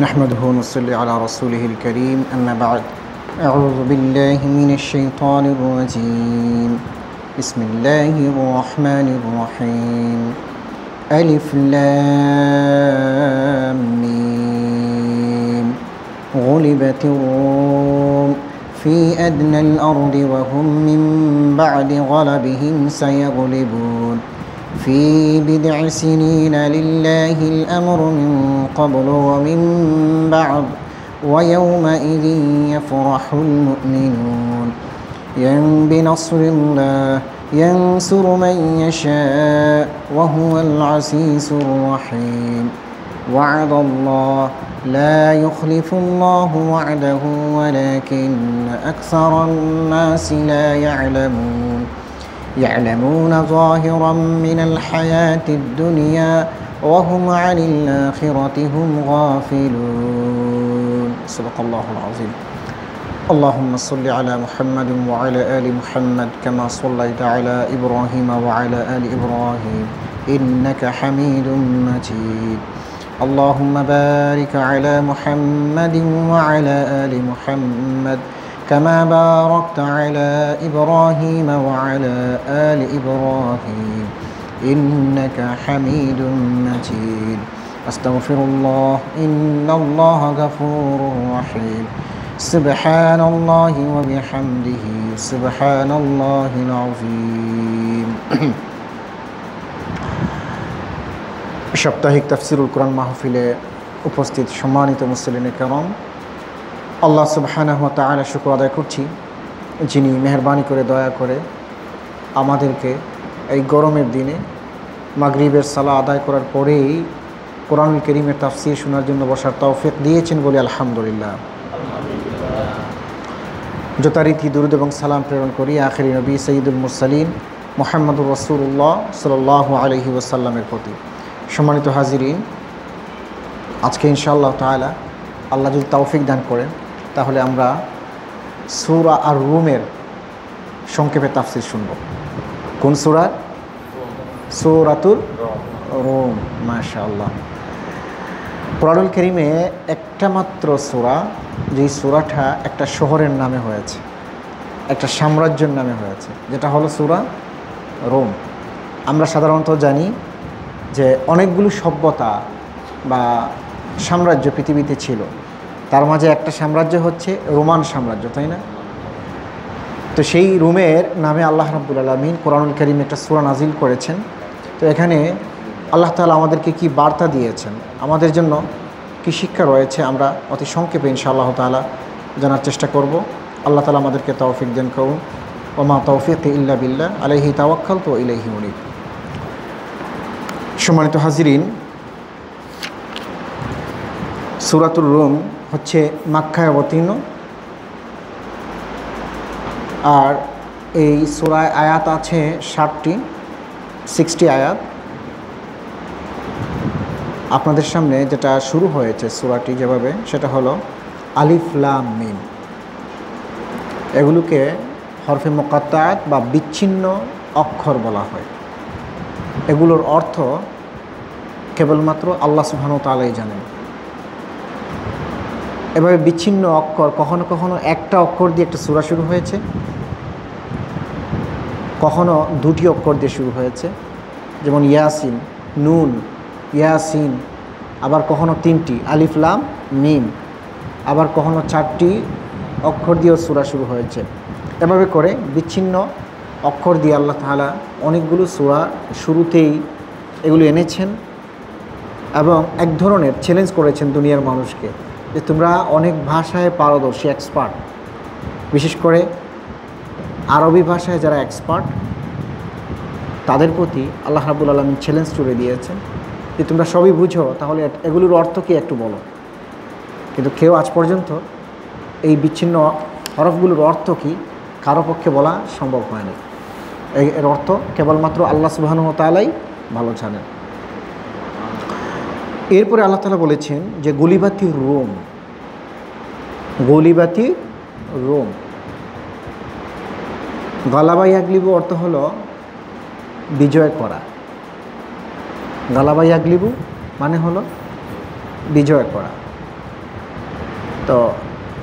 نحمده ونصلي على رسوله الكريم أما بعد أعوذ بالله من الشيطان الرجيم بسم الله الرحمن الرحيم ألف لام ميم غلبت الروم في أدنى الأرض وهم من بعد غلبهم سيغلبون في بضع سنين لله الأمر من قبل ومن بعد ويومئذ يفرح المؤمنون بنصر الله ينصر من يشاء وهو العزيز الرحيم وعد الله لا يخلف الله وعده ولكن أكثر الناس لا يعلمون ظاهرا من الحياة الدنيا وهم عن الآخرة هم غافلون صدق الله العظيم اللهم صل على محمد وعلى آل محمد كما صليت على إبراهيم وعلى آل إبراهيم إنك حميد مجيد اللهم بارك على محمد وعلى آل محمد كما باركت على إبراهيم وعلى آل إبراهيم إنك حميد مجيد أستغفر الله إن الله غفور رحيم سبحان الله وبحمده سبحان الله العظيم সাপ্তাহিক তাফসীরুল কুরআন মাহফিলে উপস্থিত সম্মানিত মুসলিম کرام আল্লাহ সুবহানাহু ওয়া তাআলা শুকর আদায় করছি যিনি মেহেরবানি করে দয়া করে আমাদেরকে এই গরমের দিনে মাগরিবের সালাত আদায় করার পরেই কোরআনুল কারীমের তাফসীর শোনার জন্য বসার তৌফিক দিয়েছেন বলে আলহামদুলিল্লাহ। যথারীতি দুরূদ এবং সালাম প্রেরণ করি আখিরি নবী সাইয়্যিদুল মুরসালিন মুহাম্মদুর রাসূলুল্লাহ সাল্লাল্লাহু আলাইহি ওয়াসাল্লামের প্রতি। সম্মানিত হাজিরিন, আজকে ইনশাআল্লাহ তাআলা আল্লাহ যদি তৌফিক দান করেন তাহলে আমরা সূরা আর রুমের সংক্ষেপে তাফসীর শুনব। কোন সূরা? সূরাতুর রুম। মাশাআল্লাহ। কোরআনুল কারীমে একটা মাত্র সূরা, যেই সূরাটা একটা শহরের নামে হয়েছে, একটা সাম্রাজ্যের নামে হয়েছে, যেটা হলো সূরা রোম। আমরা সাধারণত জানি যে অনেকগুলো সভ্যতা বা সাম্রাজ্য পৃথিবীতে ছিল, তার মাঝে একটা সাম্রাজ্য হচ্ছে রোমান সাম্রাজ্য, তাই না? তো সেই রোমের নামে আল্লাহ রাব্বুল আলামিন কোরআনুল কারীমে একটা সূরা নাজিল করেছেন। তো এখানে আল্লাহ তাআলা আমাদেরকে কি বার্তা দিয়েছেন, আমাদের জন্য কি শিক্ষা রয়েছে, আমরা অতি সংক্ষেপে ইনশাআল্লাহ তাআলা জানার চেষ্টা করব। আল্লাহ তাআলা আমাদেরকে তৌফিক দান করুন। ওয়া মা তাওফীকি ইল্লা বিল্লাহ আলাইহি তাওয়াক্কালতু ওয়া ইলাইহি উনীব। সম্মানিত হাজিরিন, সূরাতুর রুম হচ্ছে মক্কায় অবতীর্ণ, আর এই সূরায় আয়াত আছে 60 আয়াত। আপনাদের সামনে যেটা শুরু হয়েছে সূরাটি যেভাবে, সেটা হলো আলিফ লাম মিম। এগুলোকে হরফে মুকাত্তাআত বা বিচ্ছিন্ন অক্ষর বলা হয়। এগুলোর অর্থ কেবলমাত্র আল্লাহ সুবহানাহু ওয়া তাআলাই জানেন। এভাবে বিচ্ছিন্ন অক্ষর, কখনো কখনো একটা অক্ষর দিয়ে একটা সূরা শুরু হয়েছে, কখনো দুটি অক্ষর দিয়ে শুরু হয়েছে, যেমন ইয়াসিন, নুন, ইয়াসিন। আবার কখনো তিনটি, আলিফ লাম মিম। আবার কখনো 4টি অক্ষর দিয়েও সূরা শুরু হয়েছে। এভাবে করে বিচ্ছিন্ন অক্ষর দিয়ে আল্লাহ তাআলা অনেকগুলো সূরা শুরুতেই এগুলো এনেছেন এবং এক ধরনের চ্যালেঞ্জ করেছেন দুনিয়ার মানুষকে যে তোমরা অনেক ভাষায় পারদর্শী, এক্সপার্ট, বিশেষ করে আরবি ভাষায় যারা এক্সপার্ট তাদের প্রতি আল্লাহ রাব্বুল আলামিন চ্যালেঞ্জ ছুড়ে দিয়েছেন যে তোমরা সবই বুঝো, তাহলে এগুলোর অর্থ কি একটু বলো। কিন্তু কেউ আজ পর্যন্ত এই বিচ্ছিন্ন হরফগুলোর অর্থ কি কারো পক্ষে বলা সম্ভব হয় না। এর অর্থ কেবলমাত্র আল্লাহ সুবহানাহু ওয়া তাআলাই ভালো জানেন। এরপরে আল্লাহ তাআলা বলেছেন যে গলিবাতি রোম, গলিবাতি রোম। গালাবা ইয়াগলিবু অর্থ হলো বিজয় করা। গালাবা ইয়াগলিবু মানে হলো বিজয় করা। তো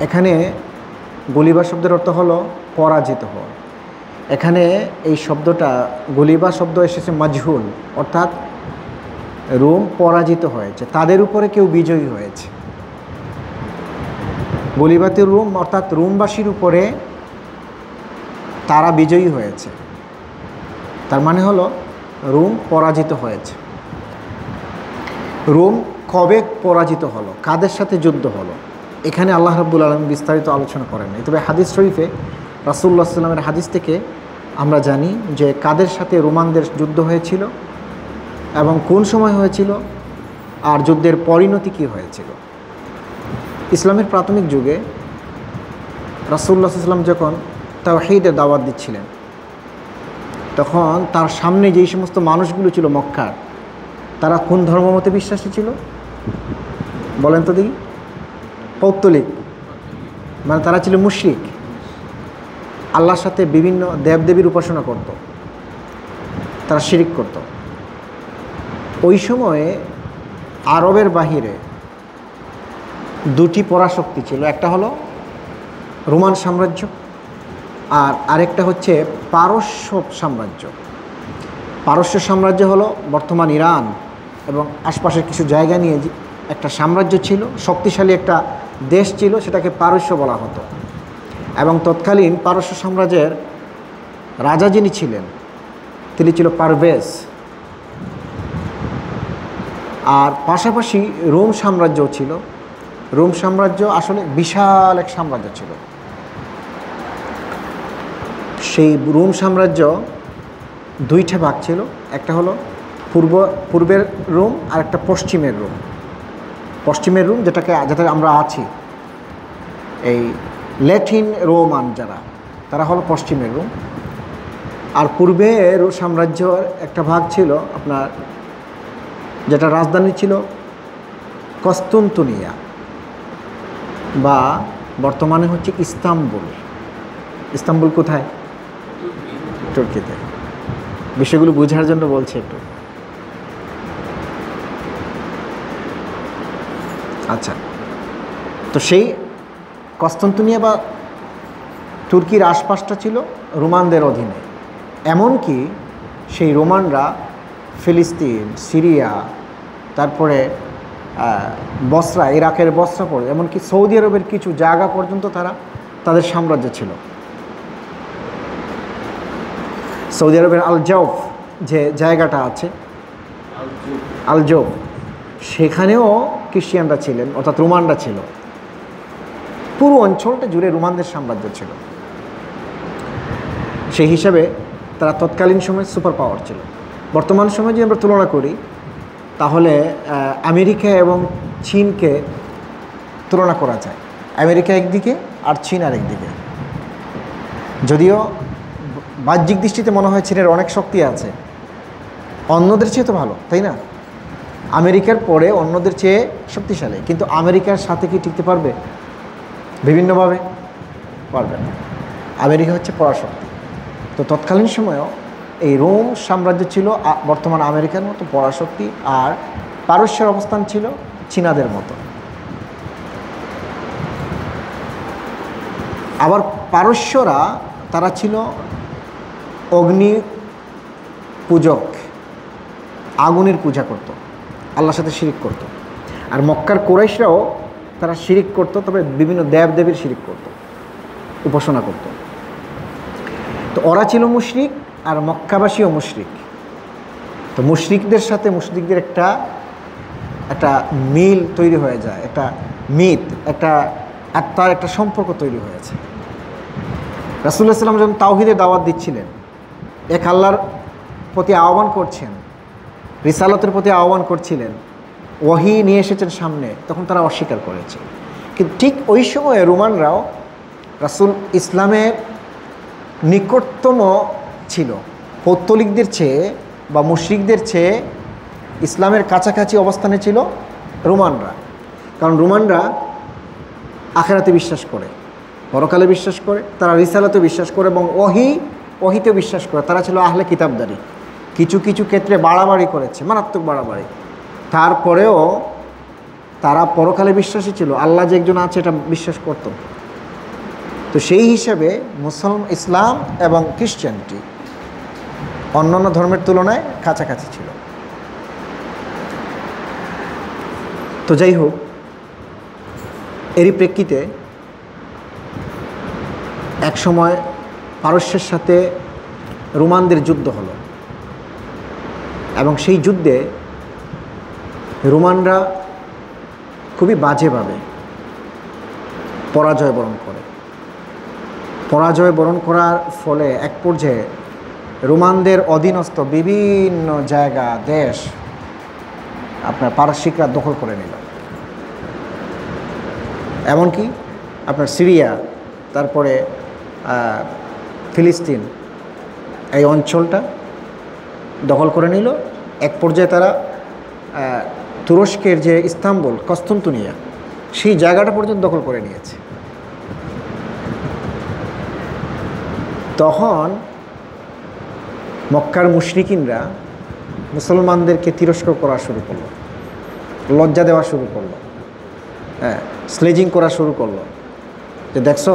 এখানে গলিবা শব্দের অর্থ হলো পরাজিত হওয়া। এখানে এই শব্দটা গলিবা শব্দ এসেছে মাজহুল, অর্থাৎ রোম পরাজিত হয়েছে, তাদের উপরে কেউ বিজয়ী হয়েছে। গলিবাতের রোম অর্থাৎ রোমবাসীর উপরে তারা বিজয়ী হয়েছে, তার মানে হলো রোম পরাজিত হয়েছে। রোম কবে পরাজিত হলো, কাদের সাথে যুদ্ধ হলো, এখানে আল্লাহ রাব্বুল আলামিন বিস্তারিত আলোচনা করেন নাই। তবে হাদিস শরীফে রাসূলুল্লাহ সাল্লাল্লাহু আলাইহি ওয়াসাল্লামের হাদিস থেকে আমরা জানি যে কাদের সাথে রোমানদের যুদ্ধ হয়েছিল এবং কোন সময় হয়েছিল, আর যুদ্ধের পরিণতি কী হয়েছিল। ইসলামের প্রাথমিক যুগে রাসূলুল্লাহ সাল্লাল্লাহু আলাইহি ওয়াসাল্লাম যখন তাওহীদের দাওয়াত দিচ্ছিলেন, তখন তার সামনে যেই সমস্ত মানুষগুলো ছিল মক্কার, তারা কোন ধর্মমতে বিশ্বাসী ছিল বলেন তো দেখি? পৌত্তলিক, মানে তারা ছিল মুশরিক, আল্লাহর সাথে বিভিন্ন দেবদেবীর উপাসনা করত, তারা শিরিক করত। ওই সময়ে আরবের বাহিরে দুটি পরাশক্তি ছিল, একটা হলো রোমান সাম্রাজ্য আর আরেকটা হচ্ছে পারস্য সাম্রাজ্য। পারস্য সাম্রাজ্য হলো বর্তমান ইরান এবং আশপাশের কিছু জায়গা নিয়ে একটা সাম্রাজ্য ছিল, শক্তিশালী একটা দেশ ছিল, সেটাকে পারস্য বলা হতো। এবং তৎকালীন পারস্য সাম্রাজ্যের রাজা যিনি ছিলেন তিনি ছিল পারভেজ। আর পাশাপাশি রোম সাম্রাজ্যও ছিল। রোম সাম্রাজ্য আসলে বিশাল এক সাম্রাজ্য ছিল। সেই রোম সাম্রাজ্য দুইটা ভাগ ছিল, একটা হলো পূর্বের রোম আর একটা পশ্চিমের রোম। পশ্চিমের রোম যেটাতে আমরা আছি, এই ল্যাটিন রোমান যারা, তারা হলো পশ্চিমের রোম। আর পূর্বের সাম্রাজ্যর একটা ভাগ ছিল আপনার, যেটা রাজধানী ছিল কস্তুনতুনিয়া বা বর্তমানে হচ্ছে ইস্তাম্বুল। ইস্তাম্বুল কোথায়? তুর্কিতে। বিষয়গুলো বোঝার জন্য বলছি একটু। আচ্ছা, তো সেই কস্তুনতুনিয়া বা তুর্কির আশপাশটা ছিল রোমানদের অধীনে। এমনকি সেই রোমানরা ফিলিস্তিন, সিরিয়া, তারপরে বসরা, ইরাকের বসরা পড়ে, এমনকি সৌদি আরবের কিছু জায়গা পর্যন্ত তাদের সাম্রাজ্য ছিল। সৌদি আরবের আল জাউফ যে জায়গাটা আছে, আল জাউফ, সেখানেও খ্রিস্টিয়ানরা ছিলেন, অর্থাৎ রোমানরা ছিল। পুরো অঞ্চলটা জুড়ে রোমানদের সাম্রাজ্য ছিল। সেই হিসাবে তারা তৎকালীন সময় সুপার পাওয়ার ছিল। বর্তমান সময়ে যদি আমরা তুলনা করি তাহলে আমেরিকা এবং চীনকে তুলনা করা যায়। আমেরিকা একদিকে আর চীন আরেকদিকে। যদিও বাহ্যিক দৃষ্টিতে মনে হয় চীনের অনেক শক্তি আছে, অন্যদের চেয়ে তো ভালো, তাই না? আমেরিকার পরে অন্যদের চেয়ে শক্তিশালী, কিন্তু আমেরিকার সাথে কি টিকতে পারবে? বিভিন্নভাবে পারবে না। আমেরিকা হচ্ছে পরাশক্তি। তো তৎকালীন সময়েও এই রোম সাম্রাজ্য ছিল বর্তমান আমেরিকার মতো পরাশক্তি, আর পারস্যের অবস্থান ছিল চীনাদের মতো। আবার পারস্যরা তারা ছিল অগ্নি পূজক, আগুনের পূজা করত, আল্লাহর সাথে শিরিক করত। আর মক্কার কুরাইশরাও তারা শিরিক করত, তবে বিভিন্ন দেবদেবীর শিরিক করত, উপাসনা করত। তো ওরা ছিল মুশরিক আর মক্কাবাসীও মুশরিক। তো মুশরিকদের সাথে মুশরিকদের একটা মিল তৈরি হয়ে যায়, একটা মিথ, একটা আত্মার একটা সম্পর্ক তৈরি হয়েছে। রাসূলুল্লাহ সাল্লাল্লাহু আলাইহি ওয়াসাল্লাম যখন তাওহীদের দাওয়াত দিচ্ছিলেন, এক আল্লাহর প্রতি আহ্বান করছেন, রিসালাতের প্রতি আহ্বান করছিলেন, ওয়াহী নিয়ে এসেছেন সামনে, তখন তারা অস্বীকার করেছে। কিন্তু ঠিক ওই সময়ে রোমানরাও রাসূল ইসলামের নিকটতম ছিল। পৌত্তলিকদের চেয়ে বা মুশরিকদের চেয়ে ইসলামের কাছাকাছি অবস্থানে ছিল রোমানরা। কারণ রোমানরা আখিরাতে বিশ্বাস করে, পরকালে বিশ্বাস করে, তারা রিসালাতে বিশ্বাস করে এবং ওহীতে বিশ্বাস করে। তারা ছিল আহলে কিতাবদারি। কিছু কিছু ক্ষেত্রে বাড়াবাড়ি করেছে, মারাত্মক বাড়াবাড়ি। তারপরেও তারা পরকালে বিশ্বাসী ছিল, আল্লাহ যে একজন আছে এটা বিশ্বাস করত। তো সেই হিসাবে ইসলাম এবং খ্রিস্টানটি অন্যান্য ধর্মের তুলনায় কাছাকাছি ছিল। তো যাই হোক, এরই প্রেক্ষিতে একসময় পারস্যের সাথে রোমানদের যুদ্ধ হলো এবং সেই যুদ্ধে রোমানরা খুবই বাজেভাবে পরাজয় বরণ করে। পরাজয় বরণ করার ফলে এক পর্যায়ে রোমানদের অধীনস্থ বিভিন্ন জায়গা দেশ আপনার পারস্যিকরা দখল করে নিল। এমনকি আপনার সিরিয়া, তারপরে ফিলিস্তিন, এই অঞ্চলটা দখল করে নিল। এক পর্যায়ে তারা তুরস্কের যে ইস্তাম্বুল, কস্তন্তনিয়া, সেই জায়গাটা পর্যন্ত দখল করে নিয়েছে। তখন মক্কার মুশরিকিনরা মুসলমানদেরকে তিরস্কার করা শুরু করলো, লজ্জা দেওয়া শুরু করলো, স্লেজিং করা শুরু করলো যে দেখছো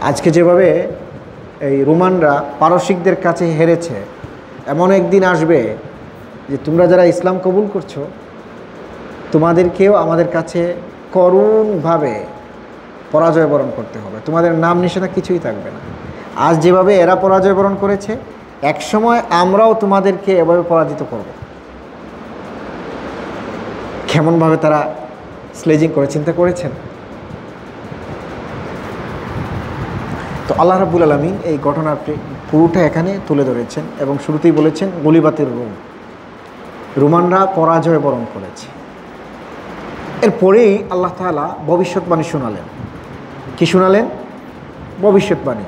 আজকে যেভাবে এই রোমানরা পারসিকদের কাছে হেরেছে, এমন একদিন আসবে যে তোমরা যারা ইসলাম কবুল করছো তোমাদেরকেও আমাদের কাছে করুণভাবে পরাজয় বরণ করতে হবে, তোমাদের নাম নিশানা কিছুই থাকবে না। আজ যেভাবে এরা পরাজয় বরণ করেছে, একসময় আমরাও তোমাদেরকে এভাবে পরাজিত করব। কেমনভাবে তারা স্লেজিং করে, চিন্তা করেছেন? তো আল্লাহ রাব্বুল আলামিন এই ঘটনাটি পুরোটা এখানে তুলে ধরেছেন এবং শুরুতেই বলেছেন গলিবাতের রোমানরা পরাজয় বরণ করেছে। এরপরেই আল্লাহ তাআলা ভবিষ্যৎবাণী শোনালেন। কি শোনালেন? ভবিষ্যৎবাণী।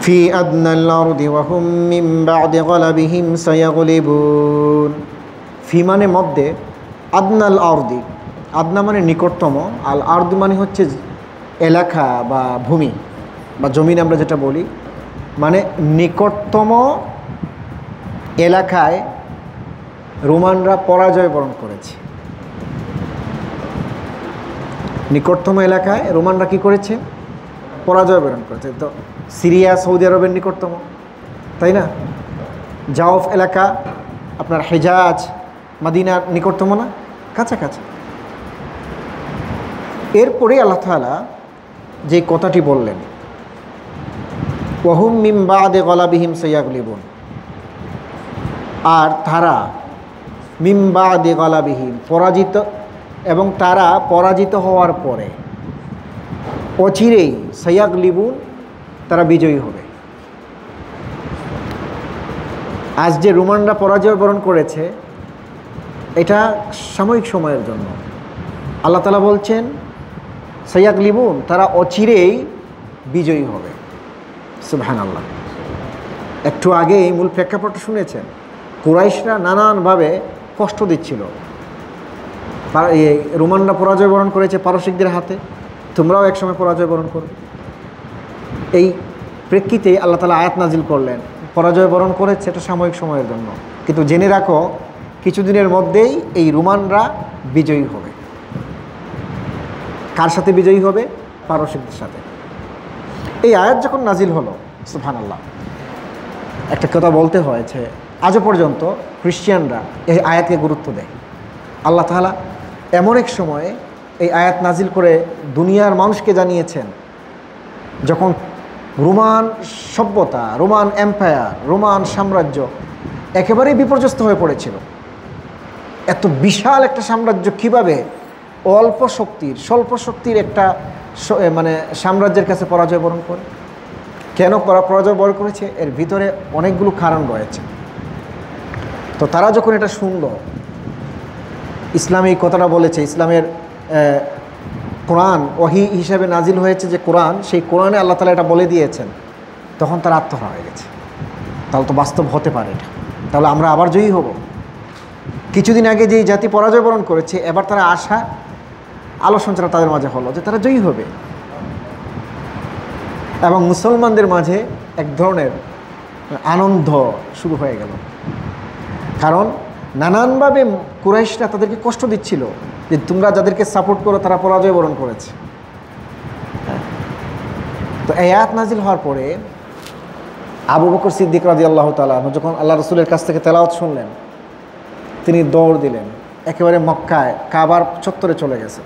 ফি আদনাল আরদি ওয়া হুম মিন বা'দি গলাবিহিম সায়াগলিবুন। ফি মানে মধ্যে, আদনাল আরদি, আদনা মানে নিকটতম, আল আরদ মানে হচ্ছে এলাকা বা ভূমি বা জমিন আমরা যেটা বলি, মানে নিকটতম এলাকায় রোমানরা পরাজয় বরণ করেছে। নিকটতম এলাকায় রোমানরা কি করেছে? পরাজয় বরণ করেছে। তো সিরিয়া সৌদি আরবের নিকটতম, তাই না? জাওফ এলাকা আপনার হেজাজ মদিনার নিকটতম না? কাছাকাছি। এরপরে আল্লাহ তাআলা যে কথাটি বললেন, ওয়াহুম মিন বা'দি গলাবিহিম সায়াগলিবুন, আর তারা মিন বা'দি গলাবিহিম, পরাজিত, এবং তারা পরাজিত হওয়ার পরে অচিরেই সায়াগলিবুন, তারা বিজয়ী হবে। আজ যে রোমানরা পরাজয় বরণ করেছে এটা সাময়িক সময়ের জন্য। আল্লাহ তাআলা বলছেন সায়াগলিবুন, তারা অচিরেই বিজয়ী হবে। সুবহানাল্লাহ। একটু আগে এই মূল প্রেক্ষাপটটা শুনেছেন। কুরাইশরা নানানভাবে কষ্ট দিচ্ছিল, রোমানরা পরাজয় বরণ করেছে পারসিকদের হাতে, তোমরাও একসময় পরাজয় বরণ করবে। এই প্রেক্ষিতে আল্লাহ তাআলা আয়াত নাজিল করলেন, পরাজয় বরণ করেছে এটা সাময়িক সময়ের জন্য, কিন্তু জেনে রাখো কিছুদিনের মধ্যেই এই রোমানরা বিজয়ী হবে। কার সাথে বিজয়ী হবে? পারসিকদের সাথে। এই আয়াত যখন নাজিল হলো, সুবহানাল্লাহ, একটা কথা বলতে হয়েছে, আজও পর্যন্ত খ্রিস্টানরা এই আয়াতকে গুরুত্ব দেয়। আল্লাহ তাআলা এমন এক সময়ে এই আয়াত নাজিল করে দুনিয়ার মানুষকে জানিয়েছেন, যখন রোমান সভ্যতা, রোমান এম্পায়ার, রোমান সাম্রাজ্য একেবারেই বিপর্যস্ত হয়ে পড়েছিল। এত বিশাল একটা সাম্রাজ্য কিভাবে অল্প শক্তির, স্বল্প শক্তির একটা মানে সাম্রাজ্যের কাছে পরাজয় বরণ করে? কেন পরাজয় বরণ করেছে? এর ভিতরে অনেকগুলো কারণ রয়েছে। তো তারা যখন এটা শুনলো, ইসলাম এই কথাটা বলেছে, ইসলামের কোরআন ওহী হিসাবে নাজিল হয়েছে যে কোরআন, সেই কোরআনে আল্লাহ তাআলা এটা বলে দিয়েছেন, তখন তারা আত্মহারা হয়ে গেছে। তাহলে তো বাস্তব হতে পারে এটা, তাহলে আমরা আবার জয়ী হব। কিছুদিন আগে যেই জাতি পরাজয় বরণ করেছে, এবার তারা আশা, আলো সঞ্চার তাদের মাঝে হলো যে তারা জয়ী হবে, এবং মুসলমানদের মাঝে এক ধরনের আনন্দ শুরু হয়ে গেল। কারণ নানানভাবে কুরাইশরা তাদেরকে কষ্ট দিচ্ছিল যে তোমরা যাদেরকে সাপোর্ট করো তারা পরাজয় বরণ করেছে। তো এই আয়াত নাজিল হওয়ার পরে আবু বকর সিদ্দিক রাদিয়াল্লাহু তাআলা যখন আল্লাহ রসুলের কাছ থেকে তেলাওয়াত শুনলেন, তিনি দৌড় দিলেন, একেবারে মক্কায় কাবার চত্বরে চলে গেছে।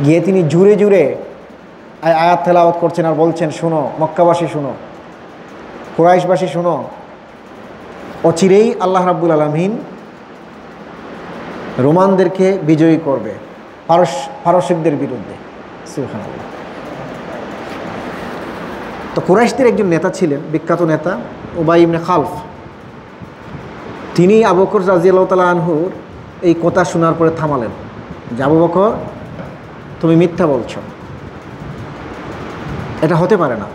গিয়ে তিনি জুড়ে জুড়ে আয়াত তেলাওয়াত করছেন আর বলছেন, শোনো মক্কাবাসী, শোনো কুরাইশবাসী, শোনো, অচিরেই আল্লাহ রাব্বুল আলামিন রোমানদেরকে বিজয়ী করবে পারস্যদের বিরুদ্ধে। সুবহানাল্লাহ। তো কুরাইশদের একজন নেতা ছিলেন, বিখ্যাত নেতা উবাই ইবনে খালফ। তিনি আবু বকর রাদিয়াল্লাহু তাআলা আনহুর এই কথা শোনার পরে থামালেন যে, আবু বকর, তুমি মিথ্যা বলছো, এটা হতে পারে না।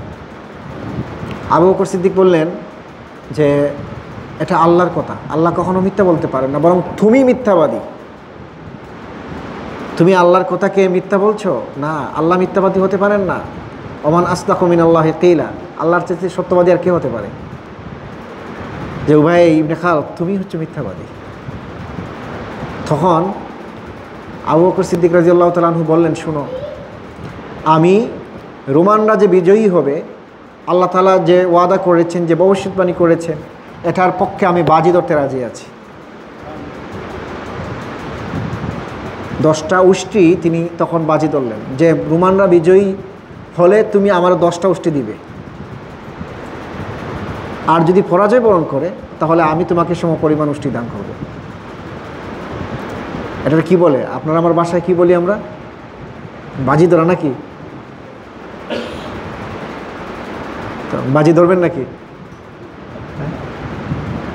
আবু বকর সিদ্দিক বললেন যে এটা আল্লাহর কথা, আল্লাহ কখনো মিথ্যা বলতে পারেন না, বরং তুমি মিথ্যাবাদী। তুমি আল্লাহর কথাকে মিথ্যা বলছো? না, আল্লাহ মিথ্যাবাদী হতে পারেন না। ওমান আসদাকু মিনাল্লাহি কিলা, আল্লাহর চেয়ে সত্যবাদী আর কে হতে পারে? যে উবাই ইবনে খালফ, তুমি হচ্ছে মিথ্যাবাদী। তখন আবু বকর সিদ্দিক রাদিয়াল্লাহু তাআলা আনহু বললেন, শোনো, আমি রোমানরা যে বিজয়ী হবে, আল্লাহ তাআলা যে ওয়াদা করেছেন, যে ভবিষ্যৎবাণী করেছেন, এটার পক্ষে আমি বাজি ধরতে রাজি আছি। 10টা উষ্ট্রি তিনি তখন বাজি ধরলেন যে রোমানরা বিজয়ী হলে তুমি আমার 10টা উষ্ট্রি দিবে, আর যদি পরাজয় বরণ করে তাহলে আমি তোমাকে সমপরিমাণ উষ্ট্রি দান করব। এটা কি বলে আপনারা আমার বাসায় কি বলি আমরা? বাজি ধরা নাকি? বাজি ধরবেন নাকি?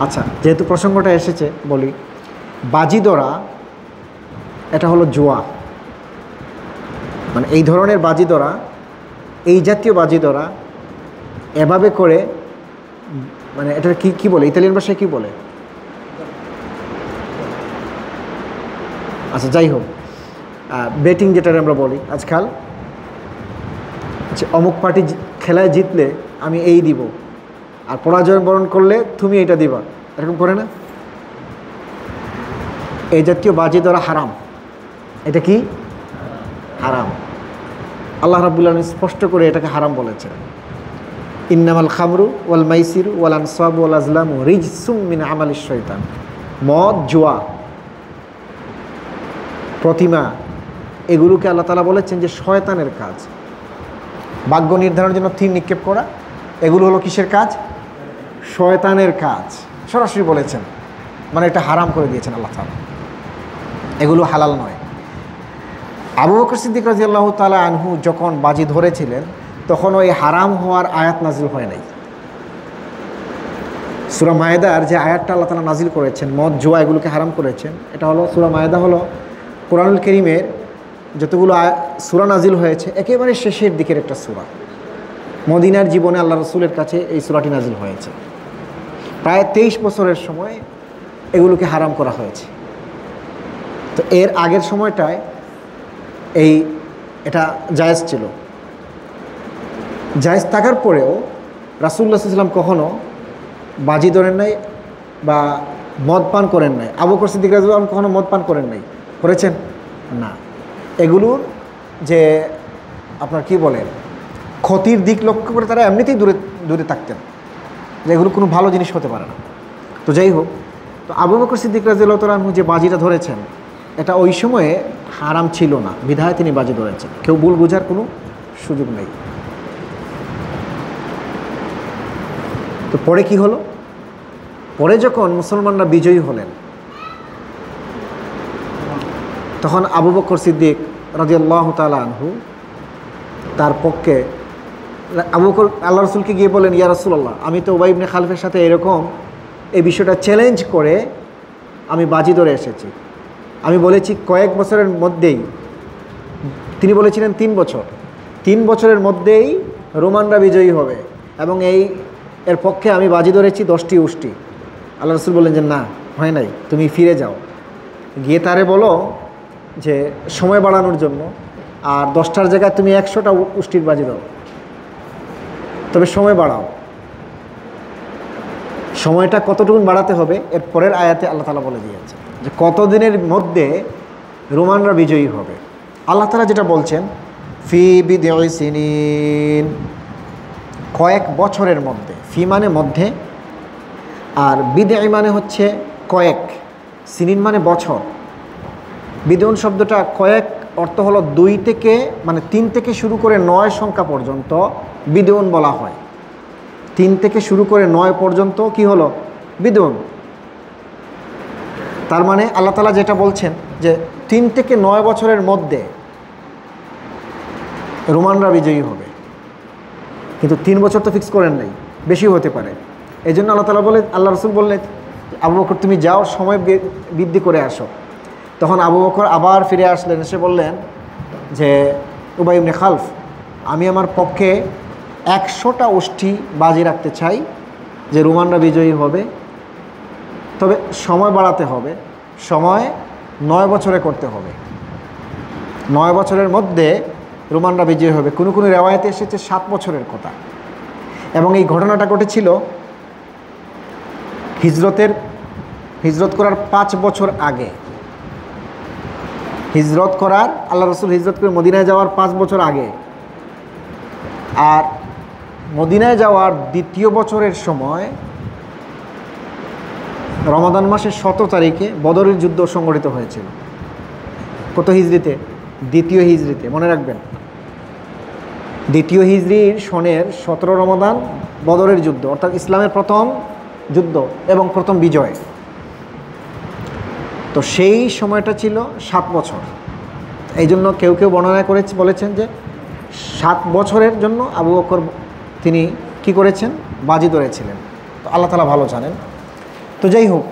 আচ্ছা, যেহেতু প্রসঙ্গটা এসেছে বলি, বাজি ধরা এটা হলো জুয়া। মানে এই ধরনের বাজি ধরা, এই জাতীয় বাজি ধরা এভাবে করে, মানে এটা কি বলে, ইতালিয়ান ভাষায় কি বলে? আচ্ছা, যাই হোক, বেটিং যেটা আমরা বলি আজকাল, আচ্ছা অমুক পার্টি খেলায় জিতলে আমি এই দিব, আর পরাজয় বরণ করলে তুমি এইটা দিবা, এরকম করে না? এই জাতীয় বাজি ধরা হারাম। এটা কি হারাম? আল্লাহ রাব্বুল আলামিন স্পষ্ট করে এটাকে হারাম বলেছেন। ইন্নামাল খামরু ওয়াল মাইসিরু ওয়াল আনসাবু ওয়াল আজলামু রিজসুম মিন আমালিশ শয়তান। মদ, জুয়া, প্রতিমা, এগুলোকে আল্লাহ তাআলা বলেছেন যে শয়তানের কাজ। ভাগ্য নির্ধারণের জন্য তীর নিক্ষেপ করা, এগুলো হলো কিসের কাজ? শয়তানের কাজ। সরাসরি বলেছেন, মানে এটা হারাম করে দিয়েছেন আল্লাহ তাআলা, এগুলো হালাল নয়। আবু বকর সিদ্দিক রাদিয়াল্লাহু তাআলা আনহু যখন বাজি ধরেছিলেন তখন ওই হারাম হওয়ার আয়াত নাজিল হয় নাই। সূরা মায়েদার যে আয়াতটা আল্লাহ তাআলা নাজিল করেছেন, মদ, জুয়া এগুলোকে হারাম করেছেন, এটা হলো সূরা মায়েদা, হলো কোরআনুল কারীমের যতগুলো সূরা নাজিল হয়েছে একেবারে শেষের দিকের একটা সূরা। মদিনার জীবনে আল্লাহ রসুলের কাছে এই সূরাটি নাজিল হয়েছে। প্রায় 23 বছরের সময় এগুলোকে হারাম করা হয়েছে। তো এর আগের সময়টায় এটা জায়েজ ছিল। জায়েজ থাকার পরেও রাসূলুল্লাহ সাল্লাল্লাহু আলাইহি ওয়াসাল্লাম কখনও বাজি ধরেন নাই বা মদ পান করেন নাই। আবু বকর সিদ্দিক রাদিয়াল্লাহু আনহু কখনও মদ পান করেন নাই, করেছেন না। এগুলোর যে আপনার কি বলেন, ক্ষতির দিক লক্ষ্য করে তারা এমনিতেই দূরে দূরে থাকতেন, যে এগুলো কোনো ভালো জিনিস হতে পারে না। তো যাই হোক, তো আবু বকর সিদ্দিক রাদিয়াল্লাহু তাআলা আনহু যে বাজিটা ধরেছেন এটা ওই সময়ে হারাম ছিল না, বিধায় তিনি বাজি ধরেছেন। কেউ ভুল বোঝার কোনো সুযোগ নেই। তো পরে কি হলো? পরে যখন মুসলমানরা বিজয়ী হলেন তখন আবু বকর সিদ্দিক রাদিয়াল্লাহু তাআলা আনহু তার পক্ষে আবু বকর আল্লাহ রসুলকে গিয়ে বলেন, ইয়া রাসূলুল্লাহ, আমি তো উবাই ইবনে খালফের সাথে এরকম এই বিষয়টা চ্যালেঞ্জ করে আমি বাজি ধরে এসেছি। আমি বলেছি কয়েক বছরের মধ্যেই, তিনি বলেছিলেন 3 বছর, 3 বছরের মধ্যেই রোমানরা বিজয়ী হবে, এবং এর পক্ষে আমি বাজি ধরেছি 10টি উষ্ট্রি। আল্লাহ রসুল বললেন যে না, হয় নাই, তুমি ফিরে যাও, গিয়ে তারে বলো যে সময় বাড়ানোর জন্য আর 10টার জায়গায় তুমি 100টা উষ্ট্রির বাজি দাও, তবে সময় বাড়াও। সময়টা কতটুকু বাড়াতে হবে এর পরের আয়াতে আল্লাহ তাআলা বলে দিয়েছে যে কতদিনের মধ্যে রোমানরা বিজয়ী হবে। আল্লাহ তাআলা যেটা বলছেন ফি বিদঈ সিনিন, কয়েক বছরের মধ্যে। ফি মানে মধ্যে, আর বিদঈ মানে হচ্ছে কয়েক, সিনিন মানে বছর। বিদউন শব্দটা কয়েক অর্থ হলো 2 থেকে মানে 3 থেকে শুরু করে 9 সংখ্যা পর্যন্ত বিদউন বলা হয়। 3 থেকে শুরু করে 9 পর্যন্ত কি হলো? বিদউন। তার মানে আল্লাহ তাআলা যেটা বলছেন যে 3 থেকে 9 বছরের মধ্যে রোমানরা বিজয়ী হবে, কিন্তু 3 বছর তো ফিক্স করেন নাই, বেশি হতে পারে। এই জন্য আল্লাহ তাআলা বলে, আল্লাহ রসুল বললেন আবু বকর তুমি যাও, সময় বৃদ্ধি করে আসো। তখন আবু বকর আবার ফিরে আসলেন, এসে বললেন যে উবাই ইবনে খালফ, আমি আমার পক্ষে 100টা ওষ্ঠী বাজি রাখতে চাই যে রোমানরা বিজয়ী হবে, তবে সময় বাড়াতে হবে, সময় 9 বছরে করতে হবে, 9 বছরের মধ্যে রোমানরা বিজয়ী হবে। কোনো কোনো রেওয়ায়েতে এসেছে 7 বছরের কথা। এবং এই ঘটনাটা ঘটেছিল হিজরত করার 5 বছর আগে। হিজরত করার, আল্লাহ রসুল হিজরত করে মদিনায় যাওয়ার 5 বছর আগে। আর মদিনায় যাওয়ার 2য় বছরের সময় রমাদান মাসের 17 তারিখে বদরের যুদ্ধ সংগঠিত হয়েছিল। কত হিজরিতে? 2য় হিজরিতে, মনে রাখবেন। 2য় হিজরির সনের 17 রমাদান বদরের যুদ্ধ, অর্থাৎ ইসলামের প্রথম যুদ্ধ এবং প্রথম বিজয়। তো সেই সময়টা ছিল 7 বছর। এই জন্য কেউ কেউ বর্ণনা বলেছেন যে 7 বছরের জন্য আবু বকর তিনি কি করেছেন? বাজি ধরেছিলেন। তো আল্লাহ তাআলা ভালো জানেন। তো যাই হোক,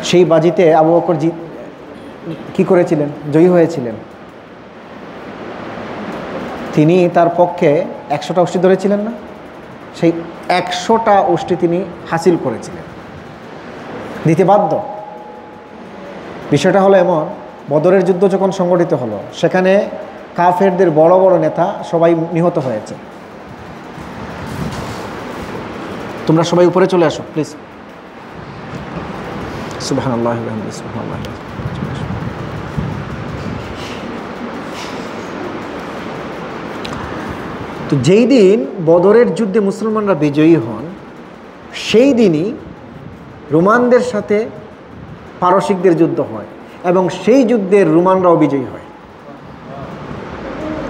সেই বাজিতে আবু বকর কি করেছিলেন? জয়ী হয়েছিলেন। তিনি তার পক্ষে 100টা ওষ্ঠী ধরেছিলেন না? সেই 100টা ওষ্ঠী তিনি হাসিল করেছিলেন, দিতে বাধ্য। বিষয়টা হলো এমন, বদরের যুদ্ধ যখন সংগঠিত হলো, সেখানে কাফেরদের বড় বড় নেতা সবাই নিহত হয়েছে। তোমরা সবাই উপরে চলে আসো প্লিজ। সুবহানাল্লাহ ওয়া বিহামদিহি, সুবহানাল্লাহ। তো যেই দিন বদরের যুদ্ধে মুসলমানরা বিজয়ী হন, সেই দিনই রোমানদের সাথে পারসিকদের যুদ্ধ হয় এবং সেই যুদ্ধের রোমানরাও বিজয়ী হয়।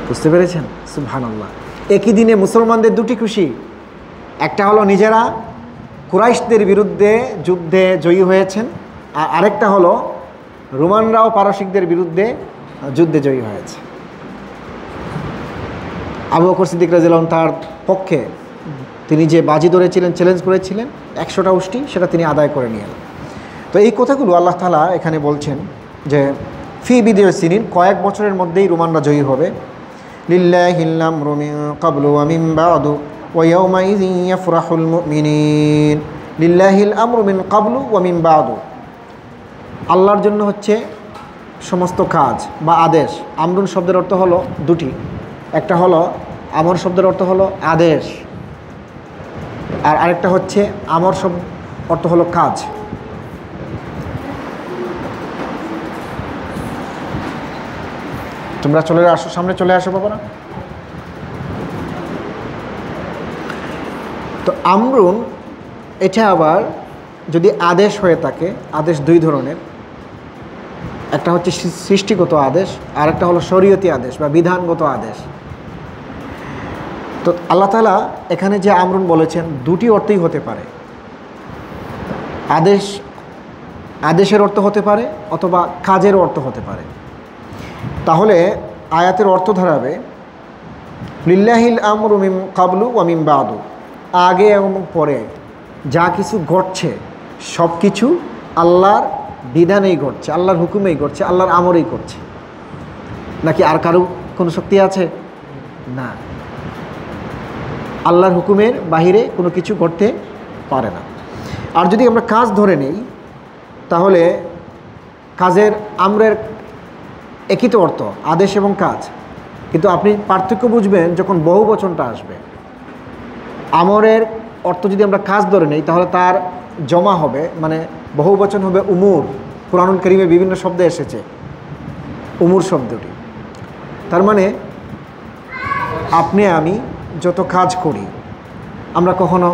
বুঝতে পেরেছেন? সুবহানাল্লাহ। একই দিনে মুসলমানদের 2টি খুশি। একটা হলো নিজেরা কুরাইশদের বিরুদ্ধে যুদ্ধে জয়ী হয়েছেন, আর আরেকটা হলো রোমানরাও পারসিকদের বিরুদ্ধে যুদ্ধে জয়ী হয়েছে। আবু বকর সিদ্দিক রাদিয়াল্লাহু আনহু তার পক্ষে তিনি যে বাজি ধরেছিলেন, চ্যালেঞ্জ করেছিলেন 100টা ওষ্ঠী, সেটা তিনি আদায় করে নিলেন। তো এই কথাগুলো আল্লাহ তাআলা এখানে বলছেন যে ফি বিদঈ সিনিন, কয়েক বছরের মধ্যেই রোমানরা জয়ী হবে। লিল্লাহিল আমরু মিন ক্বাবলু ওয়া মিন বা'দু ওয়া ইয়াওমাইযিন ইয়াফরাহুল মুমিনিন। লিল্লাহিল আমরু মিন ক্বাবলু ওয়া মিন বা'দু, আল্লাহর জন্য হচ্ছে সমস্ত কাজ বা আদেশ। আমরুন শব্দের অর্থ হলো 2টি। একটা হলো আমর শব্দের অর্থ হলো আদেশ, আর আরেকটা হচ্ছে আমর শব্দ অর্থ হলো কাজ। তোমরা চলে আসো, সামনে চলে আসো বাবারা। তো আমরুন এটা আবার যদি আদেশ হয়ে থাকে, আদেশ 2 ধরনের। একটা হচ্ছে সৃষ্টিগত আদেশ, আর একটা হলো শরীয়তি আদেশ বা বিধানগত আদেশ। তো আল্লাহ তাআলা এখানে যে আমরুন বলেছেন 2টি অর্থই হতে পারে। আদেশের অর্থ হতে পারে অথবা কাজের অর্থ হতে পারে। তাহলে আয়াতের অর্থ দাঁড়াবে লিল্লাহিল আমরু মিন ক্বাবলু ওয়া মিন বা'দু, আগে এবং পরে যা কিছু ঘটছে সব কিছু আল্লাহর বিধানেই ঘটছে, আল্লাহর হুকুমেই ঘটছে, আল্লাহর আমরেই করছে। নাকি আর কারো কোনো শক্তি আছে? না, আল্লাহর হুকুমের বাহিরে কোনো কিছু ঘটতে পারে না। আর যদি আমরা কাজ ধরে নেই, তাহলে কাজের আমরের একই তো অর্থ, আদেশ এবং কাজ, কিন্তু আপনি পার্থক্য বুঝবেন যখন বহু বচনটা আসবে। আমরের অর্থ যদি আমরা কাজ ধরে নেই তাহলে তার জমা হবে, মানে বহু বচন হবে উমুর। কুরআনুল কারীমে বিভিন্ন শব্দে এসেছে উমুর শব্দটি। তার মানে আপনি আমি যত কাজ করি, আমরা কখনো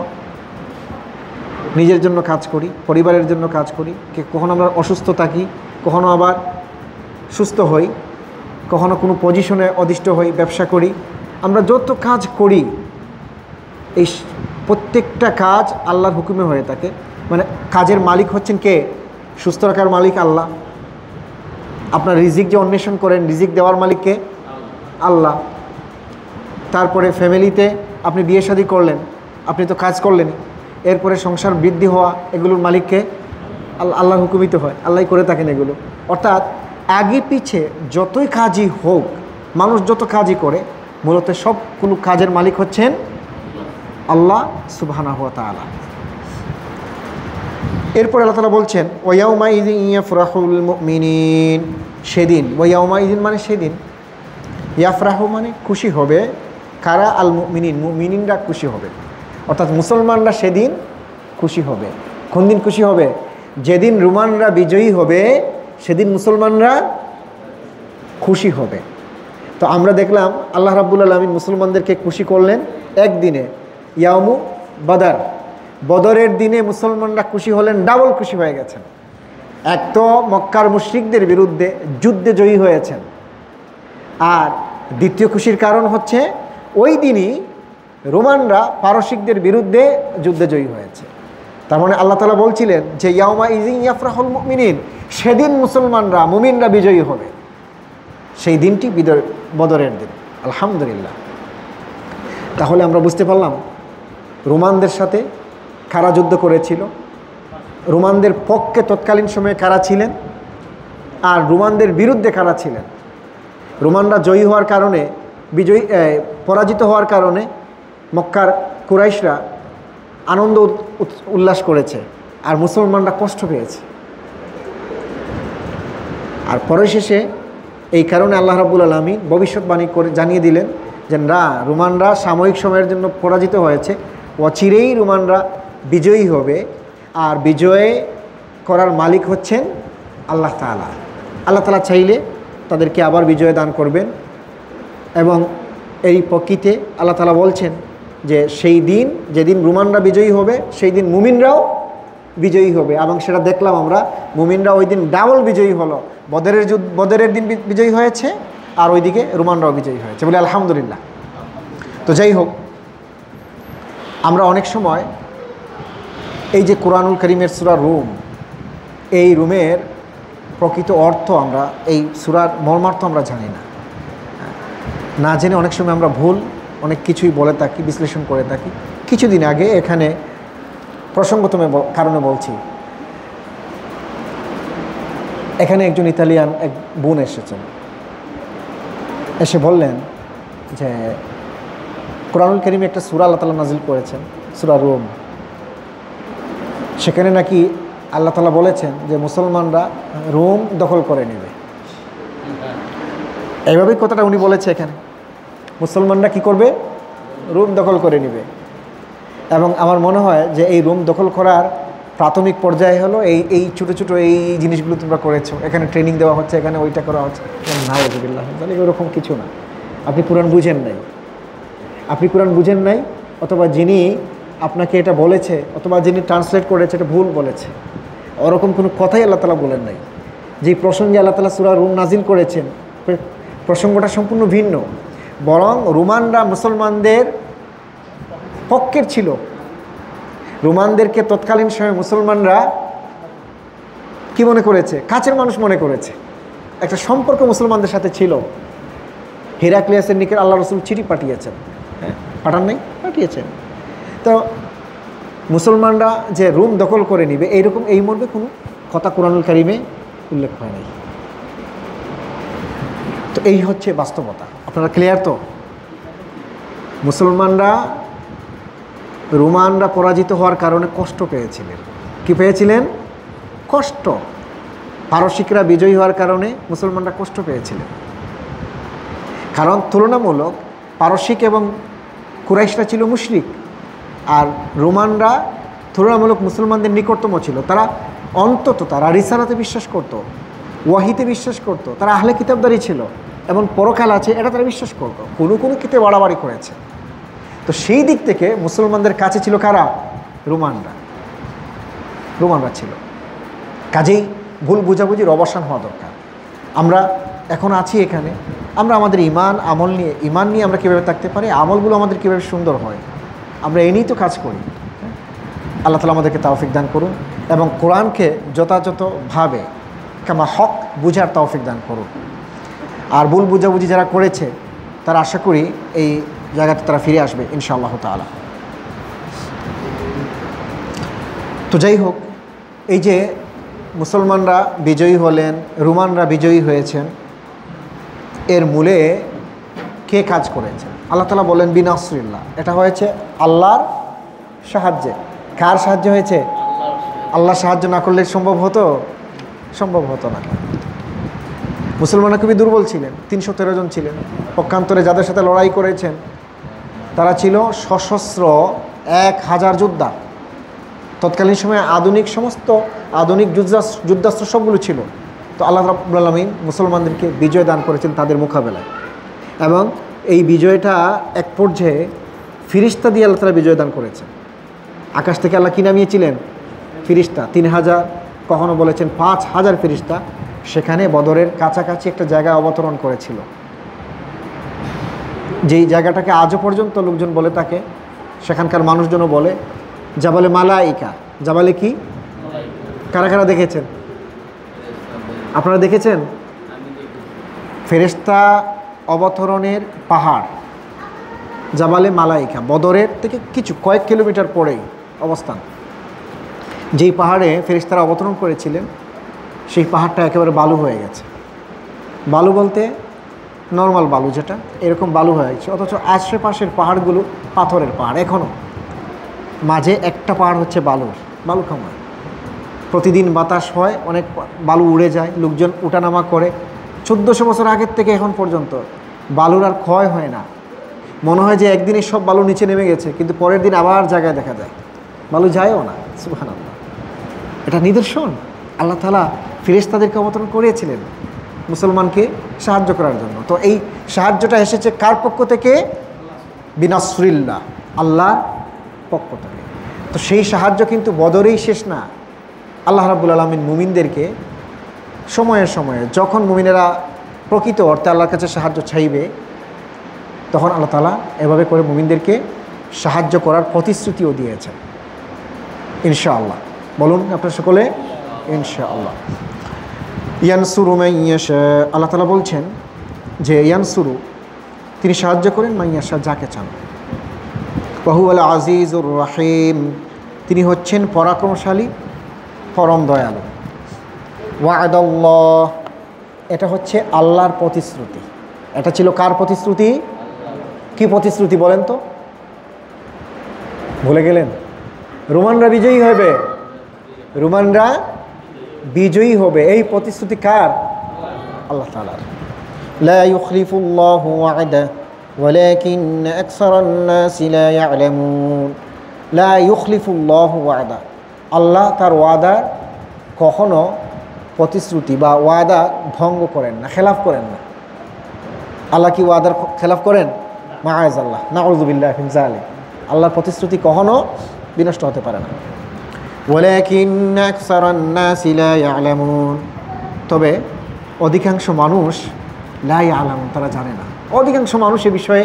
নিজের জন্য কাজ করি, পরিবারের জন্য কাজ করি, কখনো আমরা অসুস্থ থাকি, কখনো আবার সুস্থ হই, কখনো কোনো পজিশনে অধিষ্ঠ হই, ব্যবসা করি। আমরা যত কাজ করি এই প্রত্যেকটা কাজ আল্লাহর হুকুমে হয়ে থাকে। মানে কাজের মালিক হচ্ছেন কে? সুস্থ রাখার মালিক আল্লাহ। আপনার রিজিক যে অন্বেষণ করেন, রিজিক দেওয়ার মালিক কে? আল্লাহ। তারপরে ফ্যামিলিতে আপনি বিয়ে শাদী করলেন, আপনি তো কাজ করলেন, এরপরে সংসার বৃদ্ধি হওয়া, এগুলোর মালিককে আল্লাহর হুকুমিত হয়, আল্লাহই করে থাকেন এগুলো। অর্থাৎ আগে পিছে যতই কাজই হোক, মানুষ যত কাজই করে, মূলত সবগুলো কাজের মালিক হচ্ছেন আল্লাহ সুবহানাহু ওয়া তাআলা। এরপর আল্লাহ তাআলা বলছেন ওয়ায়াউমা ইযিন ইয়াফরাহুল মুমিনিন, সেদিন, ওয়ায়াউমা ইযিন মানে সেদিন, ইয়াফরাহু মানে খুশি হবে, কারা? আল মুমিনিন, মুমিনিনরা খুশি হবে। অর্থাৎ মুসলমানরা সেদিন খুশি হবে। কোন দিন খুশি হবে? যেদিন রোমানরা বিজয়ী হবে সেদিন মুসলমানরা খুশি হবে। তো আমরা দেখলাম আল্লাহ রাব্বুল আলামিন মুসলমানদেরকে খুশি করলেন একদিনে, ইয়াউমু বাদার, বদরের দিনে মুসলমানরা খুশি হলেন, ডাবল খুশি হয়ে গেছেন। এক তো মক্কার মুশরিকদের বিরুদ্ধে যুদ্ধে জয়ী হয়েছেন, আর দ্বিতীয় খুশির কারণ হচ্ছে ওই দিনই রোমানরা পারসিকদের বিরুদ্ধে যুদ্ধে জয়ী হয়েছে। তার মানে আল্লাহ তাআলা বলছিলেন যে ইয়াউমা ইযিন ইয়াফরাহুল মুমিনিন, সেদিন মুসলমানরা, মুমিনরা বিজয়ী হবে। সেই দিনটি বদরের দিন। আলহামদুলিল্লাহ। তাহলে আমরা বুঝতে পারলাম রোমানদের সাথে কারা যুদ্ধ করেছিল, রোমানদের পক্ষে তৎকালীন সময়ে কারা ছিলেন, আর রোমানদের বিরুদ্ধে কারা ছিলেন। রোমানরা জয়ী হওয়ার কারণে, পরাজিত হওয়ার কারণে মক্কার কুরাইশরা আনন্দ উল্লাস করেছে, আর মুসলমানরা কষ্ট পেয়েছে। আর পরে শেষে এই কারণে আল্লাহ রাব্বুল আলামিন ভবিষ্যৎবাণী করে জানিয়ে দিলেন যে না, রোমানরা সাময়িক সময়ের জন্য পরাজিত হয়েছে, অচিরেই রোমানরা বিজয়ী হবে, আর বিজয় করার মালিক হচ্ছেন আল্লাহ তাআলা। আল্লাহ তাআলা চাইলে তাদেরকে আবার বিজয় দান করবেন। এবং এই প্রকৃতিতে আল্লাহ তাআলা বলছেন যে সেই দিন, যেদিন রোমানরা বিজয়ী হবে, সেই দিন মুমিনরাও বিজয়ী হবে। এবং সেটা দেখলাম আমরা, মুমিনরা ওই দিন ডাবল বিজয়ী হলো। বদরের দিন বিজয়ী হয়েছে, আর ওইদিকে রোমানরাও বিজয়ী হয়েছে, বলে আলহামদুলিল্লাহ। তো যাই হোক, আমরা অনেক সময় এই যে কুরআনুল কারীমের সূরা রুম, এই রুমের প্রকৃত অর্থ আমরা, এই সূরার মর্মার্থ আমরা জানি না। না জেনে অনেক সময় আমরা ভুল অনেক কিছুই বলে থাকি, বিশ্লেষণ করে থাকি। কিছুদিন আগে এখানে প্রসঙ্গত কারণে বলছি, এখানে একজন ইতালিয়ান এক বোন এসেছেন, এসে বললেন যে কুরআনুল কারীমে একটা সূরা আল্লাহ তাআলা নাজিল করেছেন, সূরা রুম। সেখানে নাকি আল্লাহ তাআলা বলেছেন যে মুসলমানরা রোম দখল করে নেবে। এইভাবেই কথাটা উনি বলেছে এখানে, মুসলমানরা কি করবে? রোম দখল করে নেবে। এবং আমার মনে হয় যে এই রোম দখল করার প্রাথমিক পর্যায়ে হলো এই ছোটো ছোটো এই জিনিসগুলো তোমরা করেছো, এখানে ট্রেনিং দেওয়া হচ্ছে, এখানে ওইটা করা হচ্ছে। নাউযুবিল্লাহ, তাহলে এরকম কিছু না। আপনি কুরআন বুঝেন নাই, অথবা যিনি আপনাকে এটা বলেছে, অথবা যিনি ট্রান্সলেট করেছে এটা ভুল বলেছে। ওরকম কোনো কথাই আল্লাহ তাআলা বলেন নাই। যেই প্রসঙ্গে আল্লাহ তাআলা সূরা রুম নাজিল করেছেন, প্রসঙ্গটা সম্পূর্ণ ভিন্ন। বরং রোমানরা মুসলমানদের পক্ষের ছিল। রোমানদেরকে তৎকালীন সময়ে মুসলমানরা কি মনে করেছে? কাছের মানুষ মনে করেছে। একটা সম্পর্ক মুসলমানদের সাথে ছিল। হেরাক্লিয়াসের নিকট আল্লাহ রাসূল চিঠি পাঠিয়েছেন, হ্যাঁ, পাঠান নাই? পাঠিয়েছেন। তো মুসলমানরা যে রোম দখল করে নিবে এইরকম এই মর্মে কোনো কথা কুরআনুল কারীমে উল্লেখ হয় নাই। তো এই হচ্ছে বাস্তবতা। আপনারা ক্লিয়ার তো? রোমানরা পরাজিত হওয়ার কারণে কষ্ট পেয়েছিলেন। কি পেয়েছিলেন? কষ্ট। পারসিকরা বিজয়ী হওয়ার কারণে মুসলমানরা কষ্ট পেয়েছিলেন। কারণ তুলনামূলক পারসিক এবং কুরাইশরা ছিল মুশরিক, আর রোমানরা তুলনামূলক মুসলমানদের নিকটতম ছিল। তারা অন্তত তারা রিসালাতে বিশ্বাস করত, ওয়াহিতে বিশ্বাস করত, তারা আহলে কিতাবদারি ছিল এবং পরকাল আছে এটা তারা বিশ্বাস করত। কোনো কোনো ক্ষেত্রে বাড়াবাড়ি করেছে। তো সেই দিক থেকে মুসলমানদের কাছে ছিল কারা? রোমানরা ছিল। কাজেই ভুল বুঝাবুঝির অবসান হওয়া দরকার। আমরা এখন আছি এখানে, আমরা আমাদের ইমান নিয়ে আমরা কীভাবে থাকতে পারি, আমলগুলো আমাদের কীভাবে সুন্দর হয়, আমরা এই নিয়েই তো কাজ করি। আল্লাহ তাআলা আমাদেরকে তৌফিক দান করুন এবং কোরআনকে যথাযথভাবে কামা হক বুঝার তৌফিক দান করুন। আর ভুল বুঝাবুঝি যারা করেছে তারা আশা করি এই জায়গাতে তারা ফিরে আসবে ইনশাআল্লাহ তাআলা। তো যাই হোক, এই যে মুসলমানরা বিজয়ী হলেন, রোমানরা বিজয়ী হয়েছেন, এর মূলে কে কাজ করেছেন? আল্লাহ তাআলা বলেন বিনাসরিল্লাহ, এটা হয়েছে আল্লাহর সাহায্যে। কার সাহায্য হয়েছে? আল্লাহর সাহায্য না করলে সম্ভব হতো না। মুসলমানরা খুবই দুর্বল ছিলেন, 313 জন ছিলেন। পক্ষান্তরে যাদের সাথে লড়াই করেছেন তারা ছিল সশস্ত্র 1000 যোদ্ধা। তৎকালীন সময়ে সমস্ত আধুনিক যুদ্ধাস্ত্র সবগুলো ছিল। তো আল্লাহ রাব্বুল আলামিন মুসলমানদেরকে বিজয় দান করেছেন তাদের মোকাবেলায়, এবং এই বিজয়টা এক পর্যায়ে ফিরিস্তা দিয়ে আল্লাহ তাআলা বিজয় দান করেছেন। আকাশ থেকে আল্লাহ কি নামিয়েছিলেন? ফিরিস্তা। 3000, কখনো বলেছেন 5000 ফিরিস্তা সেখানে বদরের কাছাকাছি একটা জায়গায় অবতরণ করেছিল, যেই জায়গাটাকে আজও পর্যন্ত লোকজন বলে থাকে, সেখানকার মানুষজনও বলে জাবালে মালাইকা। জাবালে কি? কারা কারা দেখেছেন? আপনারা দেখেছেন? ফেরেশতা অবতরণের পাহাড় জাবালে মালাইকা, বদরের থেকে কয়েক কিলোমিটার পরেই অবস্থান। যেই পাহাড়ে ফেরেশতারা অবতরণ করেছিলেন সেই পাহাড়টা একেবারে বালু হয়ে গেছে। বালু বলতে নর্মাল বালু, যেটা এরকম বালু হয়ে গেছে, অথচ আশেপাশের পাহাড়গুলো পাথরের পাহাড়। এখনও মাঝে একটা পাহাড় হচ্ছে বালুকাময়। প্রতিদিন বাতাস হয়, অনেক বালু উড়ে যায়, লোকজন উঠানামা করে। 1400 বছর আগের থেকে এখন পর্যন্ত বালুর আর ক্ষয় হয় না। মনে হয় যে একদিনই সব বালু নিচে নেমে গেছে, কিন্তু পরের দিন আবার জায়গায় দেখা যায়, বালু যায়ও না। সুবহানাল্লাহ, এটা নিদর্শন। আল্লাহ তাআলা ফেরেশতাদেরকে অবতরণ করিয়েছিলেন মুসলমানকে সাহায্য করার জন্য। তো এই সাহায্যটা এসেছে কার পক্ষ থেকে? বিনাসরিল্লাহ, আল্লাহর পক্ষ থেকে। তো সেই সাহায্য কিন্তু বদরেই শেষ না। আল্লাহ রাব্বুল আলামিন মুমিনদেরকে সময়ে সময়ে, যখন মুমিনেরা প্রকৃত অর্থে আল্লাহর কাছে সাহায্য চাইবে, তখন আল্লাহ তাআলা এভাবে করে মুমিনদেরকে সাহায্য করার প্রতিশ্রুতিও দিয়েছেন ইনশাআল্লাহ। বলুন আপনারা সকলে ইনশাআল্লাহ। ইয়ানসুরু মান ইয়াশা, আল্লাহ তাআলা বলছেন যে ইয়ানসুরু, তিনি সাহায্য করেন মান ইয়াশা, যাকে চান। ওয়া হুয়াল আজিজুর রহিম, তিনি হচ্ছেন পরাক্রমশালী, পরম দয়ালু। ওয়া'দাল্লাহ, এটা হচ্ছে আল্লাহর প্রতিশ্রুতি। এটা ছিল কার প্রতিশ্রুতি? কি প্রতিশ্রুতি বলেন তো? ভুলে গেলেন? রোমানরা বিজয়ী হবে, রোমানরা বিজয়ী হবে, এই প্রতিশ্রুতি কার? আল্লাহ তাআলার। লা ইউখলিফুল্লাহু ওয়া'দাহু ওয়ালাকিন্না আকসারান নাসি লা ইয়া'লামুন। লা ইউখলিফুল্লাহু ওয়া'দাহু, আল্লাহ তার ওয়াদা কখনো প্রতিশ্রুতি বা ওয়াদা ভঙ্গ করেন না, খেলাফ করেন না। আল্লাহ কি ওয়াদার খেলাফ করেন? মাআযাল্লাহ, নাউযু বিল্লাহি মিন যালিক। আল্লাহর প্রতিশ্রুতি কখনো বিনষ্ট হতে পারে না। ওয়ালাকিন্না আকসারান নাসি লা ইয়া'লামুন, তবে অধিকাংশ মানুষ লা ইয়া'লামুন, তারা জানে না। অধিকাংশ মানুষ এ বিষয়ে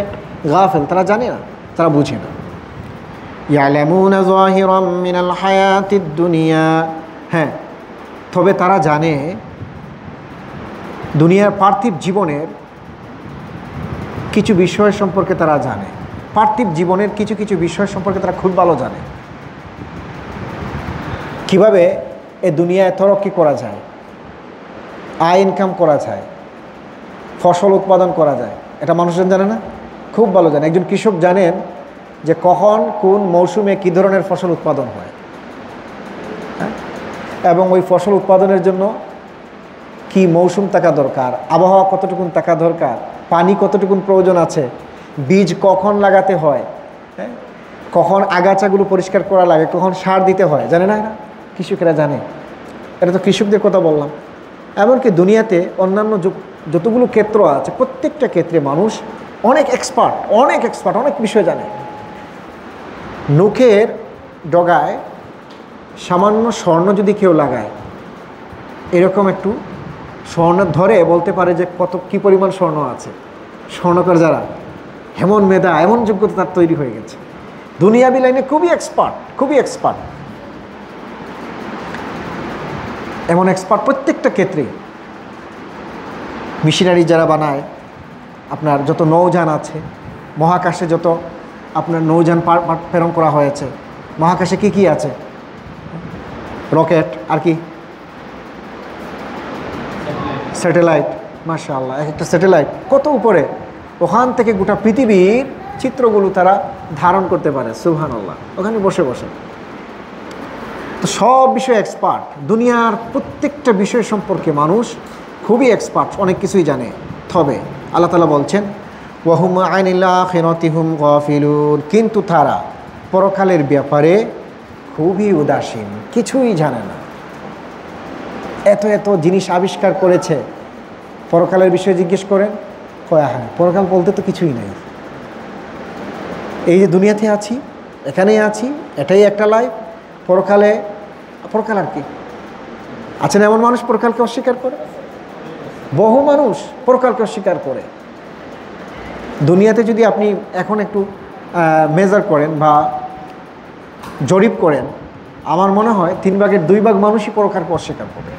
গাফেল, তারা জানে না, তারা বুঝে না। ইয়া'লামুনা যাহিরাম মিনাল হায়াতিদ দুনিয়া, হ্যাঁ, তবে তারা জানে দুনিয়ার পার্থিব জীবনের কিছু বিষয় সম্পর্কে তারা জানে। পার্থিব জীবনের কিছু কিছু বিষয় সম্পর্কে তারা খুব ভালো জানে। কিভাবে এ দুনিয়ায় তরক্কি করা যায়, আয় ইনকাম করা যায়, ফসল উৎপাদন করা যায়, এটা মানুষজন জানে না? খুব ভালো জানে। একজন কৃষক জানেন যে কখন কোন মৌসুমে কী ধরনের ফসল উৎপাদন হয়, হ্যাঁ, এবং ওই ফসল উৎপাদনের জন্য কি মৌসুম থাকা দরকার, আবহাওয়া কতটুকুন থাকা দরকার, পানি কতটুকুন প্রয়োজন আছে, বীজ কখন লাগাতে হয়, হ্যাঁ, কখন আগাছাগুলো পরিষ্কার করা লাগে, কখন সার দিতে হয়, জানে না? কৃষকেরা জানে। এটা তো কৃষকদের কথা বললাম। এমনকি দুনিয়াতে অন্যান্য যতগুলো ক্ষেত্র আছে প্রত্যেকটা ক্ষেত্রে মানুষ অনেক এক্সপার্ট, অনেক বিষয় জানে। নখের ডগায় সামান্য স্বর্ণ যদি কেউ লাগায়, এরকম একটু স্বর্ণ ধরে বলতে পারে যে কী পরিমাণ স্বর্ণ আছে। স্বর্ণকার যারা, এমন মেধা, এমন যোগ্যতা তার তৈরি হয়ে গেছে। দুনিয়াবি লাইনে খুবই এক্সপার্ট, এমন এক্সপার্ট প্রত্যেকটা ক্ষেত্রে। মেশিনারি যারা বানায়, আপনার যত নৌযান আছে, মহাকাশে যত আপনার নৌযান প্রেরণ করা হয়েছে, মহাকাশে কি আছে? রকেট, আর কি? স্যাটেলাইট। মাশাআল্লাহ, একটা স্যাটেলাইট কত উপরে, ওখান থেকে গোটা পৃথিবীর চিত্রগুলো তারা ধারণ করতে পারে। সুবহানাল্লাহ, ওখানে বসে বসে। তো সব বিষয়ে এক্সপার্ট। দুনিয়ার প্রত্যেকটা বিষয় সম্পর্কে মানুষ খুবই এক্সপার্ট, অনেক কিছুই জানে। তবে আল্লাহ তাআলা বলছেন ওয়াহুম আনিল আখিরাতি হুম গাফিলুন, কিন্তু তারা পরকালের ব্যাপারে খুবই উদাসীন, কিছুই জানে না। এত জিনিস আবিষ্কার করেছে, পরকালের বিষয়ে জিজ্ঞেস করেন, হ্যাঁ পরকাল বলতে তো কিছুই নেই। এই যে দুনিয়াতে আছি, এখানেই আছি, এটাই একটা লাইফ। পরকাল আর কি? আছেন এমন মানুষ পরকালকে অস্বীকার করে? বহু মানুষ পরকালকে অস্বীকার করে। দুনিয়াতে যদি আপনি এখন একটু মেজার করেন বা জরিপ করেন, আমার মনে হয় 3 ভাগের 2 ভাগ মানুষই পরকালকে অস্বীকার করে।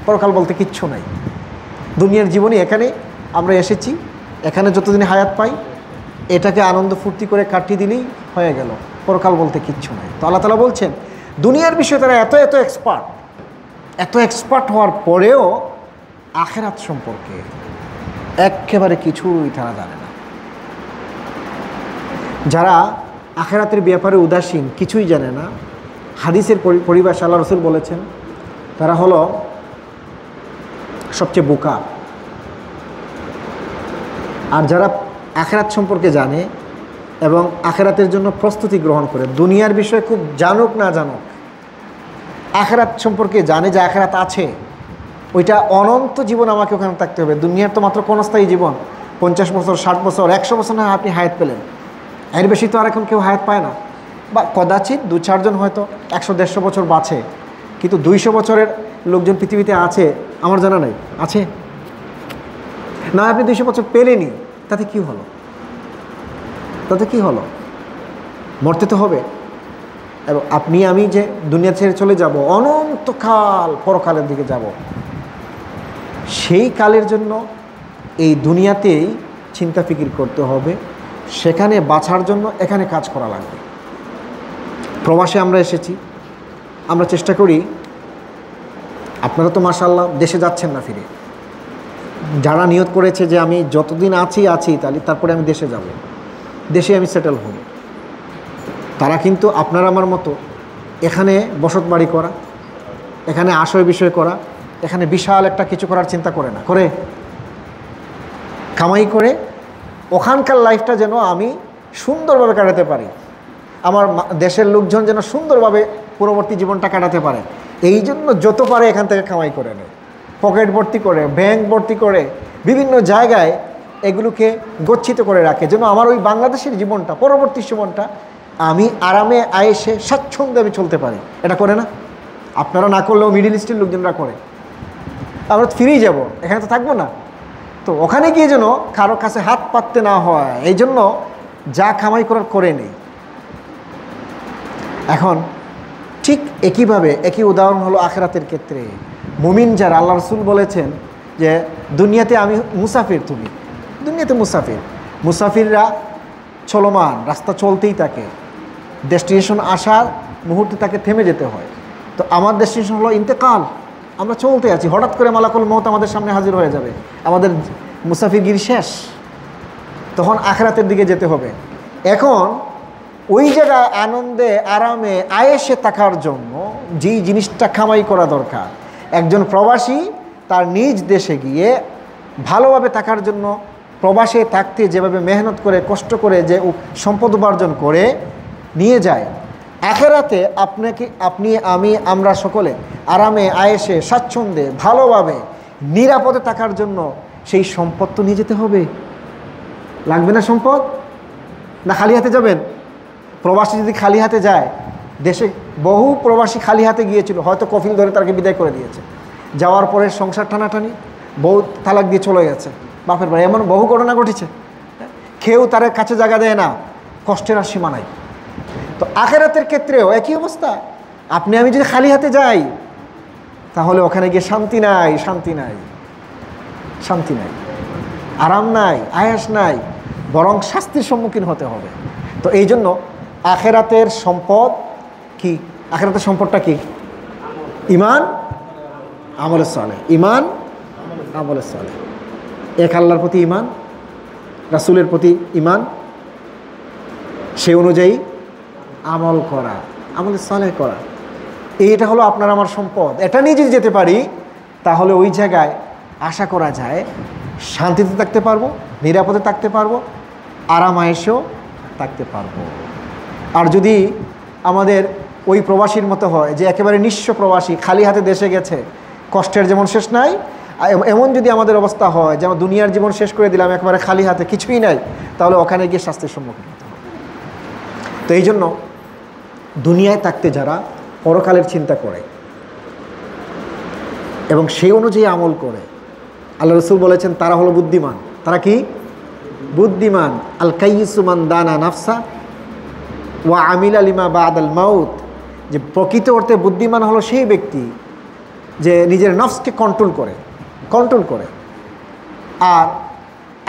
পরকাল বলতে কিচ্ছু নাই। দুনিয়ার জীবনে এখানে আমরা এসেছি, এখানে যতদিন হায়াত পাই এটাকে আনন্দ ফুর্তি করে কাটিয়ে দিলেই হয়ে গেল, পরকাল বলতে কিচ্ছু নাই। তো আল্লাহ তাআলা বলছেন দুনিয়ার বিষয়ে তারা এত এক্সপার্ট হওয়ার পরেও আখিরাত সম্পর্কে একেবারে কিছুই তারা জানে না। যারা আখিরাতের ব্যাপারে উদাসীন, কিছুই জানে না, হাদিসের পরিভাষা আল্লাহ রাসূল বলেছেন তারা হলো সবচেয়ে বোকা। আর যারা আখিরাত সম্পর্কে জানে এবং আখিরাতের জন্য প্রস্তুতি গ্রহণ করে, দুনিয়ার বিষয়ে খুব জানুক না জানুক, আখিরাত সম্পর্কে জানে যে আখিরাত আছে, ওইটা অনন্ত জীবন আমাকে ওখানে থাকতে হবে। দুনিয়ার তো মাত্র ক্ষণস্থায়ী জীবন, 50 বছর, 60 বছর, 100 বছর না আপনি হায়াত পেলেন, এর বেশি তো আর এখন কেউ হায়াত পায় না। বা কদাচিৎ 2-4 জন হয়তো 100-150 বছর বাঁচে, কিন্তু 200 বছরের লোকজন পৃথিবীতে আছে আমার জানা নাই। আছে না? আপনি 200 বছর পেলেনি, তাতে কি হলো? মরতে তো হবে। এবং আপনি আমি যে দুনিয়া ছেড়ে চলে যাব, অনন্তকাল পরকালের দিকে যাব, সেই কালের জন্য এই দুনিয়াতেই চিন্তা ফিকির করতে হবে, সেখানে বাঁচার জন্য এখানে কাজ করা লাগবে। প্রবাসে আমরা এসেছি, আমরা চেষ্টা করি, আপনারা তো মাশাআল্লাহ দেশে যাচ্ছেন না ফিরে, যারা নিয়ত করেছে যে আমি যতদিন আছি তাহলে তারপরে আমি দেশে যাব, দেশে আমি সেটেল হব, তারা কিন্তু আপনার আমার মতো এখানে বসত বাড়ি করা, এখানে আশয় বিষয় করা, এখানে বিশাল একটা কিছু করার চিন্তা করে না, করে কামাই করে ওখানকার লাইফটা যেন আমি সুন্দরভাবে কাটাতে পারি, আমার দেশের লোকজন যেন সুন্দরভাবে পরবর্তী জীবনটা কাটাতে পারে, এই জন্য যত পারে এখান থেকে কামাই করে নেয়, পকেট ভর্তি করে, ব্যাংক ভর্তি করে, বিভিন্ন জায়গায় এগুলোকে গচ্ছিত করে রাখে, যেন আমার ওই বাংলাদেশের জীবনটা, পরবর্তী জীবনটা আমি আরামে আয়েসে স্বাচ্ছন্দ্যে আমি চলতে পারি। এটা করে না? আপনারা না করলেও মিডিল ইস্টের লোকজনরা করে। আমরা তো ফিরেই যাব, এখানে তো থাকবো না। তো ওখানে গিয়ে যেন কারো কাছে হাত পাততে না হয়, এই জন্য যা কামাই করার করে নেই। এখন ঠিক একইভাবে একই উদাহরণ হলো আখিরাতের ক্ষেত্রে। মুমিন যারা, আল্লাহ রাসূল বলেছেন যে দুনিয়াতে আমি মুসাফির, তুমি দুনিয়াতে মুসাফিররা চলমান, রাস্তা চলতেই থাকে, ডেস্টিনেশন আসার মুহূর্তে তাকে থেমে যেতে হয়। তো আমার ডেস্টিনেশন হলো ইন্তেকাল, আমরা চলতে আছি, হঠাৎ করে মালাকুল মউত আমাদের সামনে হাজির হয়ে যাবে, আমাদের মুসাফিরগিরি শেষ, তখন আখিরাতের দিকে যেতে হবে। এখন ওই জায়গায় আনন্দে আরামে আয়েসে থাকার জন্য যেই জিনিসটা কামাই করা দরকার, একজন প্রবাসী তার নিজ দেশে গিয়ে ভালোভাবে থাকার জন্য প্রবাসে থাকতে যেভাবে মেহনত করে, কষ্ট করে যে সম্পদ উপার্জন করে, নিয়ে যায়। আখেরাতে আপনি আমি আমরা সকলে আরামে আয়েসে স্বাচ্ছন্দ্যে ভালোভাবে নিরাপদে থাকার জন্য সেই সম্পদ তো নিয়ে যেতে হবে। লাগবে না সম্পদ? না খালি হাতে যাবেন? প্রবাসী যদি খালি হাতে যায়, দেশে বহু প্রবাসী খালি হাতে গিয়েছিল, হয়তো কফিল ধরে তাকে বিদায় করে দিয়েছে। যাওয়ার পরে সংসার টানাটানি, বউ তালাক দিয়ে চলে গেছে বাপের বাড়ি, এমন বহু ঘটনা ঘটেছে। কেউ তার কাছে জায়গা দেয় না, কষ্টের আর সীমা নাই। তো আখেরাতের ক্ষেত্রেও একই অবস্থা। আপনি আমি যদি খালি হাতে যাই, তাহলে ওখানে গিয়ে শান্তি নাই, শান্তি নাই, শান্তি নাই, আরাম নাই, আয়াস নাই, বরং শাস্তির সম্মুখীন হতে হবে। তো এই জন্য আখেরাতের সম্পদ কি? আখেরাতের সম্পদটা কি? ঈমান, আমলে সালেহ। ঈমান, আমলে সালেহ। এক আল্লাহর প্রতি ঈমান, রাসূলের প্রতি ঈমান, সে অনুযায়ী আমল করা, আমলে সালেহ করা। এইটা হলো আপনার আমার সম্পদ। এটা নিয়ে যদি যেতে পারি, তাহলে ওই জায়গায় আশা করা যায় শান্তিতে থাকতে পারবো, নিরাপদে থাকতে পারবো, আরাম আয়েশেও থাকতে পারবো। আর যদি আমাদের ওই প্রবাসীর মতো হয় যে একেবারে নিঃস্ব প্রবাসী, খালি হাতে দেশে গেছে, কষ্টের যেমন শেষ নাই, এমন যদি আমাদের অবস্থা হয় যে আমার দুনিয়ার জীবন শেষ করে দিলাম একেবারে খালি হাতে, কিছুই নাই, তাহলে ওখানে গিয়ে শাস্তির সম্মুখীন হতে হবে। তো এই জন্য দুনিয়ায় থাকতে যারা পরকালের চিন্তা করে এবং সেই অনুযায়ী আমল করে, আল্লাহ রাসূল বলেছেন তারা হলো বুদ্ধিমান। তারা কি? বুদ্ধিমান। আল কাইয়িসু মান দানা নাফসা ওয়া আমিলা লিমা বাদাল মাউত। যে প্রকৃত অর্থে বুদ্ধিমান হলো সেই ব্যক্তি যে নিজের নফসকে কন্ট্রোল করে আর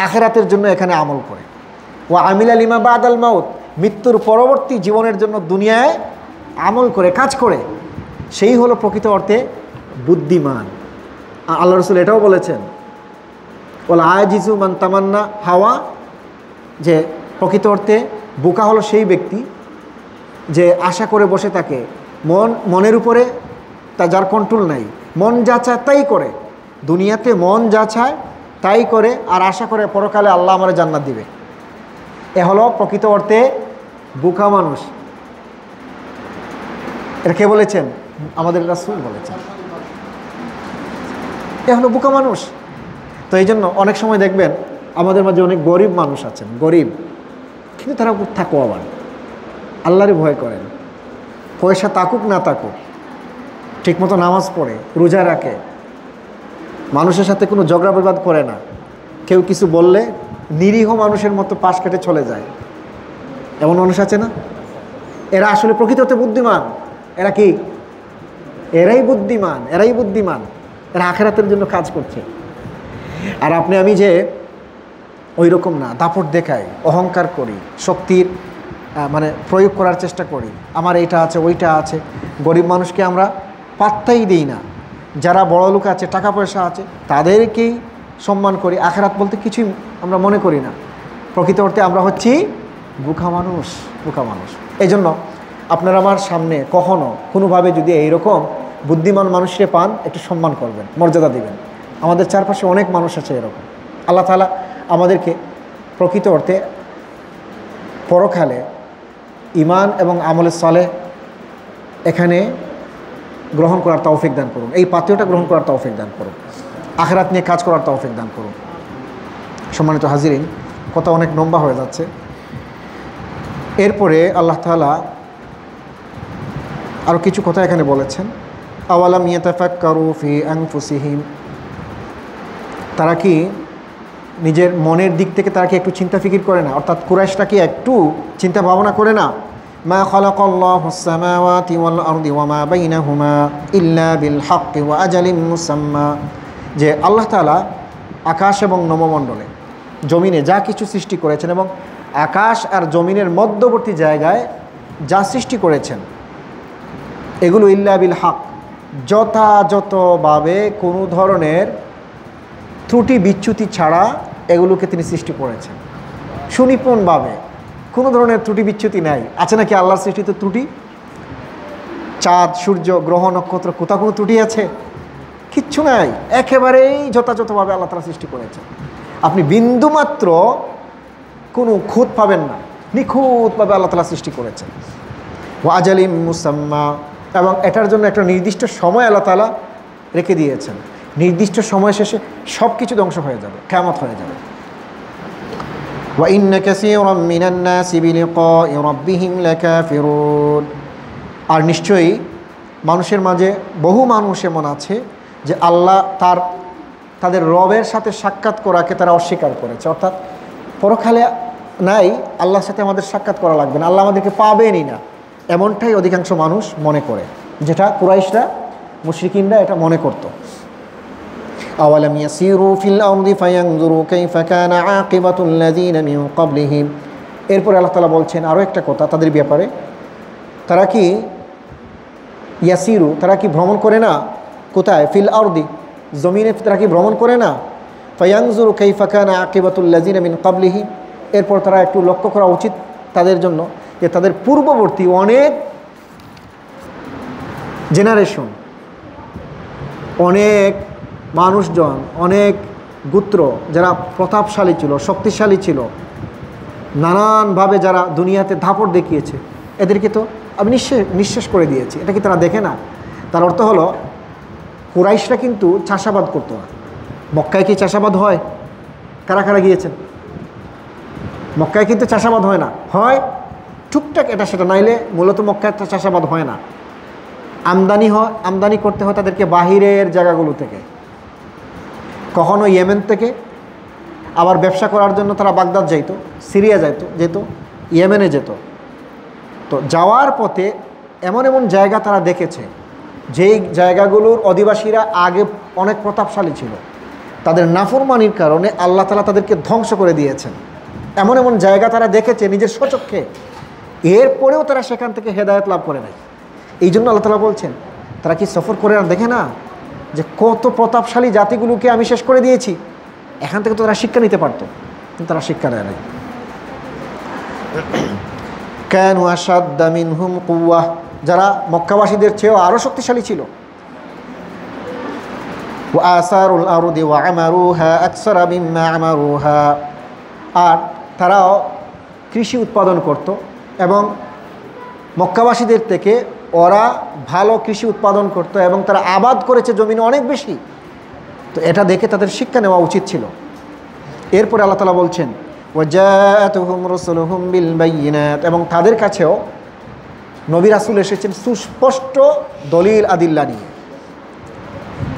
আখিরাতের জন্য এখানে আমল করে। ওয়া আমিলা লিমা বাদাল মাউত, মৃত্যুর পরবর্তী জীবনের জন্য দুনিয়ায় আমল করে, কাজ করে, সেই হলো প্রকৃত অর্থে বুদ্ধিমান। আল্লাহ রাসূল এটাও বলেছেন, ওয়াল আজিজু মান তামান্না হাওয়া, যে প্রকৃত অর্থে বোকা হলো সেই ব্যক্তি যে আশা করে বসে থাকে, মনের উপরে যার কন্ট্রোল নাই, মন যা চায় তাই করে, দুনিয়াতে মন যা চায় তাই করে আর আশা করে পরকালে আল্লাহ আমার জান্নাত দিবে। এ হলো প্রকৃত অর্থে বোকা মানুষ। এটা কে বলেছেন? আমাদের রাসূল বলেছেন। এ হলো বোকা মানুষ। তো এই জন্য অনেক সময় দেখবেন আমাদের মাঝে অনেক গরিব মানুষ আছেন, গরিব, কিন্তু তারা খুব তাকওয়াবান, আল্লাহরই ভয় করেন, পয়সা তাকুক না তাকুক ঠিকমতো নামাজ পড়ে, রোজা রাখে, মানুষের সাথে কোনো ঝগড়া বিবাদ করে না, কেউ কিছু বললে নিরীহ মানুষের মতো পাশ কেটে চলে যায়। এমন মানুষ আছে না? এরা আসলে প্রকৃত অর্থে বুদ্ধিমান। এরা কি? এরাই বুদ্ধিমান, এরাই বুদ্ধিমান। এরা আখিরাতের জন্য কাজ করছে। আর আপনি আমি যে ওই রকম না, দাপট দেখাই, অহংকার করি, শক্তির মানে প্রয়োগ করার চেষ্টা করি, আমার এইটা আছে ওইটা আছে, গরিব মানুষকে আমরা পাত্তাই দিই না। যারা বড় লোক আছে, টাকা পয়সা আছে, তাদেরকেই সম্মান করি, আখিরাত বলতে কিছুই আমরা মনে করি না। প্রকৃত অর্থে আমরা হচ্ছি বোকা মানুষ, বোকা মানুষ। এই জন্য আপনারা আমার সামনে কখনো কোনোভাবে যদি এইরকম বুদ্ধিমান মানুষকে পান, একটু সম্মান করবেন, মর্যাদা দিবেন। আমাদের চারপাশে অনেক মানুষ আছে এরকম। আল্লাহ তাআলা আমাদেরকে প্রকৃত অর্থে পরকালে ঈমান এবং আমলে সালেহ এখানে গ্রহণ করার তৌফিক দান করুন, এই পাথেয়টা গ্রহণ করার তৌফিক দান করুন, আখিরাত নিয়ে কাজ করার তৌফিক দান করুন। সম্মানিত হাজিরিন, কথা অনেক লম্বা হয়ে যাচ্ছে। এরপরে আল্লাহ তাআলা আরও কিছু কথা এখানে বলেছেন। আওয়ালাম ইয়াতাফাক্কারু ফি আনফুসিহিম, তারা কি নিজের মনের দিক থেকে তারা কি একটু চিন্তা ফিকির করে না? অর্থাৎ কুরাইশটা কি একটু চিন্তা ভাবনা করে না? মা খালাকাল্লাহুস সামাওয়াতি ওয়াল আরদি ওয়া মা বাইনাহুমা ইল্লা বিল হাক্কি ওয়া আজালিম মুসাম্মা, যে আল্লাহ তাআলা আকাশ এবং নবমণ্ডলে জমিনে যা কিছু সৃষ্টি করেছেন এবং আকাশ আর জমিনের মধ্যবর্তী জায়গায় যা সৃষ্টি করেছেন, এগুলো ইল্লা বিল হক, যথাযথভাবে কোনো ধরনের ত্রুটি বিচ্যুতি ছাড়া এগুলোকে তিনি সৃষ্টি করেছেন। সুনিপুণভাবে, কোনো ধরনের ত্রুটি বিচ্যুতি নাই। আছে নাকি আল্লাহর সৃষ্টিতে ত্রুটি? চাঁদ, সূর্য, গ্রহ, নক্ষত্র, কোথাও কোনো ত্রুটি আছে? কিচ্ছু নাই, একেবারেই যথাযথভাবে আল্লাহ তাআলা সৃষ্টি করেছেন। আপনি বিন্দুমাত্র কোনো খুঁত পাবেন না, নিখুঁতভাবে আল্লাহ তাআলা সৃষ্টি করেছেন। ওয়া আজালিম মুসাম্মা, এবং এটার জন্য একটা নির্দিষ্ট সময় আল্লাহ তাআলা রেখে দিয়েছেন। নির্দিষ্ট সময় শেষে সব কিছু ধ্বংস হয়ে যাবে, কিয়ামত হয়ে যাবে। ওয়া ইন্না কাসীরাম মিনান নাসি বিলিকাই রাব্বিহিম লাকাফিরুন, আর নিশ্চয়ই মানুষের মাঝে বহু মানুষ এমন আছে যে আল্লাহ তাদের রবের সাথে সাক্ষাৎ করাকে তারা অস্বীকার করেছে। অর্থাৎ পরকালে নাই, আল্লাহর সাথে আমাদের সাক্ষাৎ করা লাগবে না, আল্লাহ আমাদেরকে পাবেনই না, এমনটাই অধিকাংশ মানুষ মনে করে, যেটা কুরাইশরা মুশরিকিনরা এটা মনে করত। আওয়ালাম ইয়াসিরু ফিল আরদি ফায়ানজুরু কাইফা কানা আকিবাতুল লাযিনা মিন ক্বাবলিহিম। এরপরে আল্লাহ তাআলা বলছেন আরও একটা কথা তাদের ব্যাপারে, তারা কি ইয়াসিরু, তারা কি ভ্রমণ করে না, কোথায়, ফিল আরদি, জমিনে তারা কি ভ্রমণ করে না, ফায়ানজুরু কাইফা কানা আকিবাতুল লাযিনা মিন ক্বাবলিহিম। এরপর তারা একটু লক্ষ্য করা উচিত তাদের জন্য যে তাদের পূর্ববর্তী অনেক জেনারেশন, অনেক মানুষজন, অনেক গোত্র যারা প্রতাপশালী ছিল, শক্তিশালী ছিল, নানানভাবে যারা দুনিয়াতে দাপট দেখিয়েছে, এদেরকে তো আমি নিঃশেষ করে দিয়েছি। এটা কি তারা দেখে না? তার অর্থ হলো কুরাইশরা কিন্তু চাষাবাদ করতো না। মক্কায় কি চাষাবাদ হয়? কারা কারা গিয়েছেন? মক্কায় কিন্তু চাষাবাদ হয় না, হয় টুকটাক এটা সেটা, নাইলে মূলত মক্কায় চাষাবাদ হয় না। আমদানি করতে হয় তাদেরকে বাহিরের জায়গাগুলো থেকে, কখনো ইয়েমেন থেকে, আবার ব্যবসা করার জন্য তারা বাগদাদ যাইতো, সিরিয়া যেত, ইয়েমেনে যেত। তো যাওয়ার পথে এমন এমন জায়গা তারা দেখেছে যেই জায়গাগুলোর অধিবাসীরা আগে অনেক প্রতাপশালী ছিল, তাদের নাফরমানির কারণে আল্লাহ তাআলা তাদেরকে ধ্বংস করে দিয়েছেন। এমন এমন জায়গা তারা দেখেছে নিজের স্বচক্ষে, এরপরেও তারা সেখান থেকে হেদায়েত লাভ করে নাই। এই জন্য আল্লাহ তাআলা বলছেন তারা কি সফর করে আর দেখে না যে কত প্রতাপশালী জাতিগুলোকে আমি শেষ করে দিয়েছি, এখান থেকে তো তারা শিক্ষা নিতে পারত, কিন্তু তারা শিক্ষা দেয় নাই। কানু আশাদ্দা মিনহুম কুওয়া, যারা মক্কাবাসীদের চেয়েও আরও শক্তিশালী ছিল। ওয়া আসারুল আরদি ওয়া আমারুহা আকসারা মিম্মা আমারুহা, আর তারাও কৃষি উৎপাদন করত এবং মক্কাবাসীদের থেকে ওরা ভালো কৃষি উৎপাদন করত এবং তারা আবাদ করেছে জমিনে অনেক বেশি। তো এটা দেখে তাদের শিক্ষা নেওয়া উচিত ছিল। এরপরে আল্লাহ তাআলা বলছেন ওয়াজাআতুহুম রাসূলুহুম বিল বায়িনাত, এবং তাদের কাছেও নবী রাসূল এসেছেন সুস্পষ্ট দলিল আদিল্লা নিয়ে।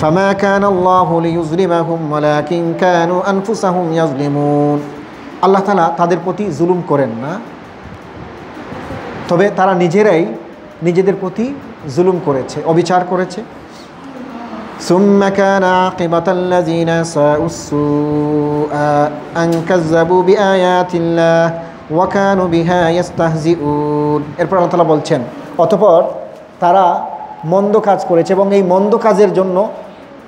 ফামা কানা আল্লাহু লিইয়ুযলিমাহুম ওয়ালাকিন কানু আনফুসাহুম ইয়াযলিমুন, আল্লাহ তাআলা তাদের প্রতি জুলুম করেন না, তবে তারা নিজেরাই নিজেদের প্রতি জুলুম করেছে, অবিচার করেছে। সুম্মা কানা আকিবাতাল্লাযিনা সাউসসুআ আন কাযযাবু বিআয়াতিল্লাহ ওয়া কানু বিহা ইস্তাহজিউন। এরপর আল্লাহ তাআলা বলছেন অতঃপর তারা মন্দ কাজ করেছে এবং এই মন্দ কাজের জন্য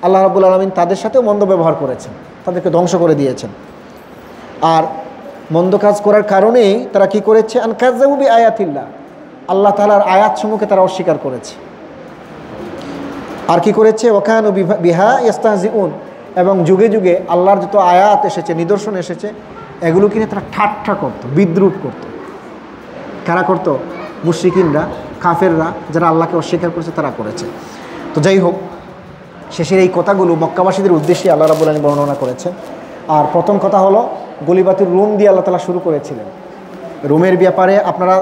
আল্লাহ রাব্বুল আলামিন তাদের সাথেও মন্দ ব্যবহার করেছেন, তাদেরকে ধ্বংস করে দিয়েছেন। আর মন্দ কাজ করার কারণেই তারা কি করেছে, আন কাযযাবু বিআয়াতিল্লাহ, আল্লাহ তাআলার আয়াতসমূহকে তারা অস্বীকার করেছে। আর কি করেছে, ওয়া কানু বিহা ইস্তাহজিউন, এবং যুগে যুগে আল্লাহর যত আয়াত এসেছে, নিদর্শন এসেছে, এগুলোকে নিয়ে তারা ঠাট্টা করত, বিদ্রুপ করত। কারা করত? মুশরিকিনরা, কাফেররা, যারা আল্লাহকে অস্বীকার করেছে তারা করেছে। তো যাই হোক, শেষের এই কথাগুলো মক্কাবাসীদের উদ্দেশ্যে আল্লাহ রাব্বুল আলামিন বর্ণনা করেছেন। আর প্রথম কথা হলো গলিবাতুর রুম দিয়ে আল্লাহ তাআলা শুরু করেছিলেন। রুমের ব্যাপারে আপনারা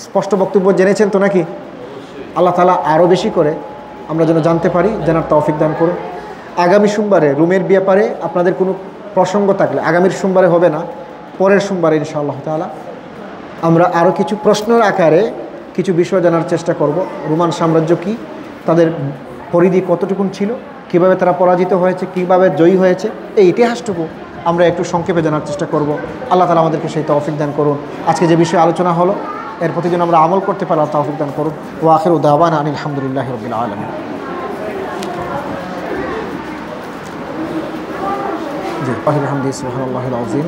স্পষ্ট বক্তব্য জেনেছেন তো নাকি? আল্লাহ তাআলা আরও বেশি করে আমরা যেন জানতে পারি, জানার তৌফিক দান করুন। আগামী সোমবারে রুমের ব্যাপারে আপনাদের কোনো প্রসঙ্গ থাকলে, আগামীর সোমবারে হবে না, পরের সোমবারে ইনশাআল্লাহ তাআলা আমরা আরও কিছু প্রশ্নের আকারে কিছু বিষয় জানার চেষ্টা করব। রোমান সাম্রাজ্য কি, তাদের পরিধি কতটুকুন ছিল, কিভাবে তারা পরাজিত হয়েছে, কিভাবে জয়ী হয়েছে, এই ইতিহাসটুকু আমরা একটু সংক্ষেপে জানার চেষ্টা করব। আল্লাহ তাআলা আমাদেরকে সেই তৌফিক দান করুন। আজকে যে বিষয়ে আলোচনা হলো এর প্রতি যেন আমরা আমল করতে পারি, তৌফিক দান করুন। ওয়া আখিরু দাওয়ানা আনিল হামদুলিল্লাহি রাব্বিল আলামিন। জি, আলহামদুলিল্লাহ, সুবহানাল্লাহিল আযীম।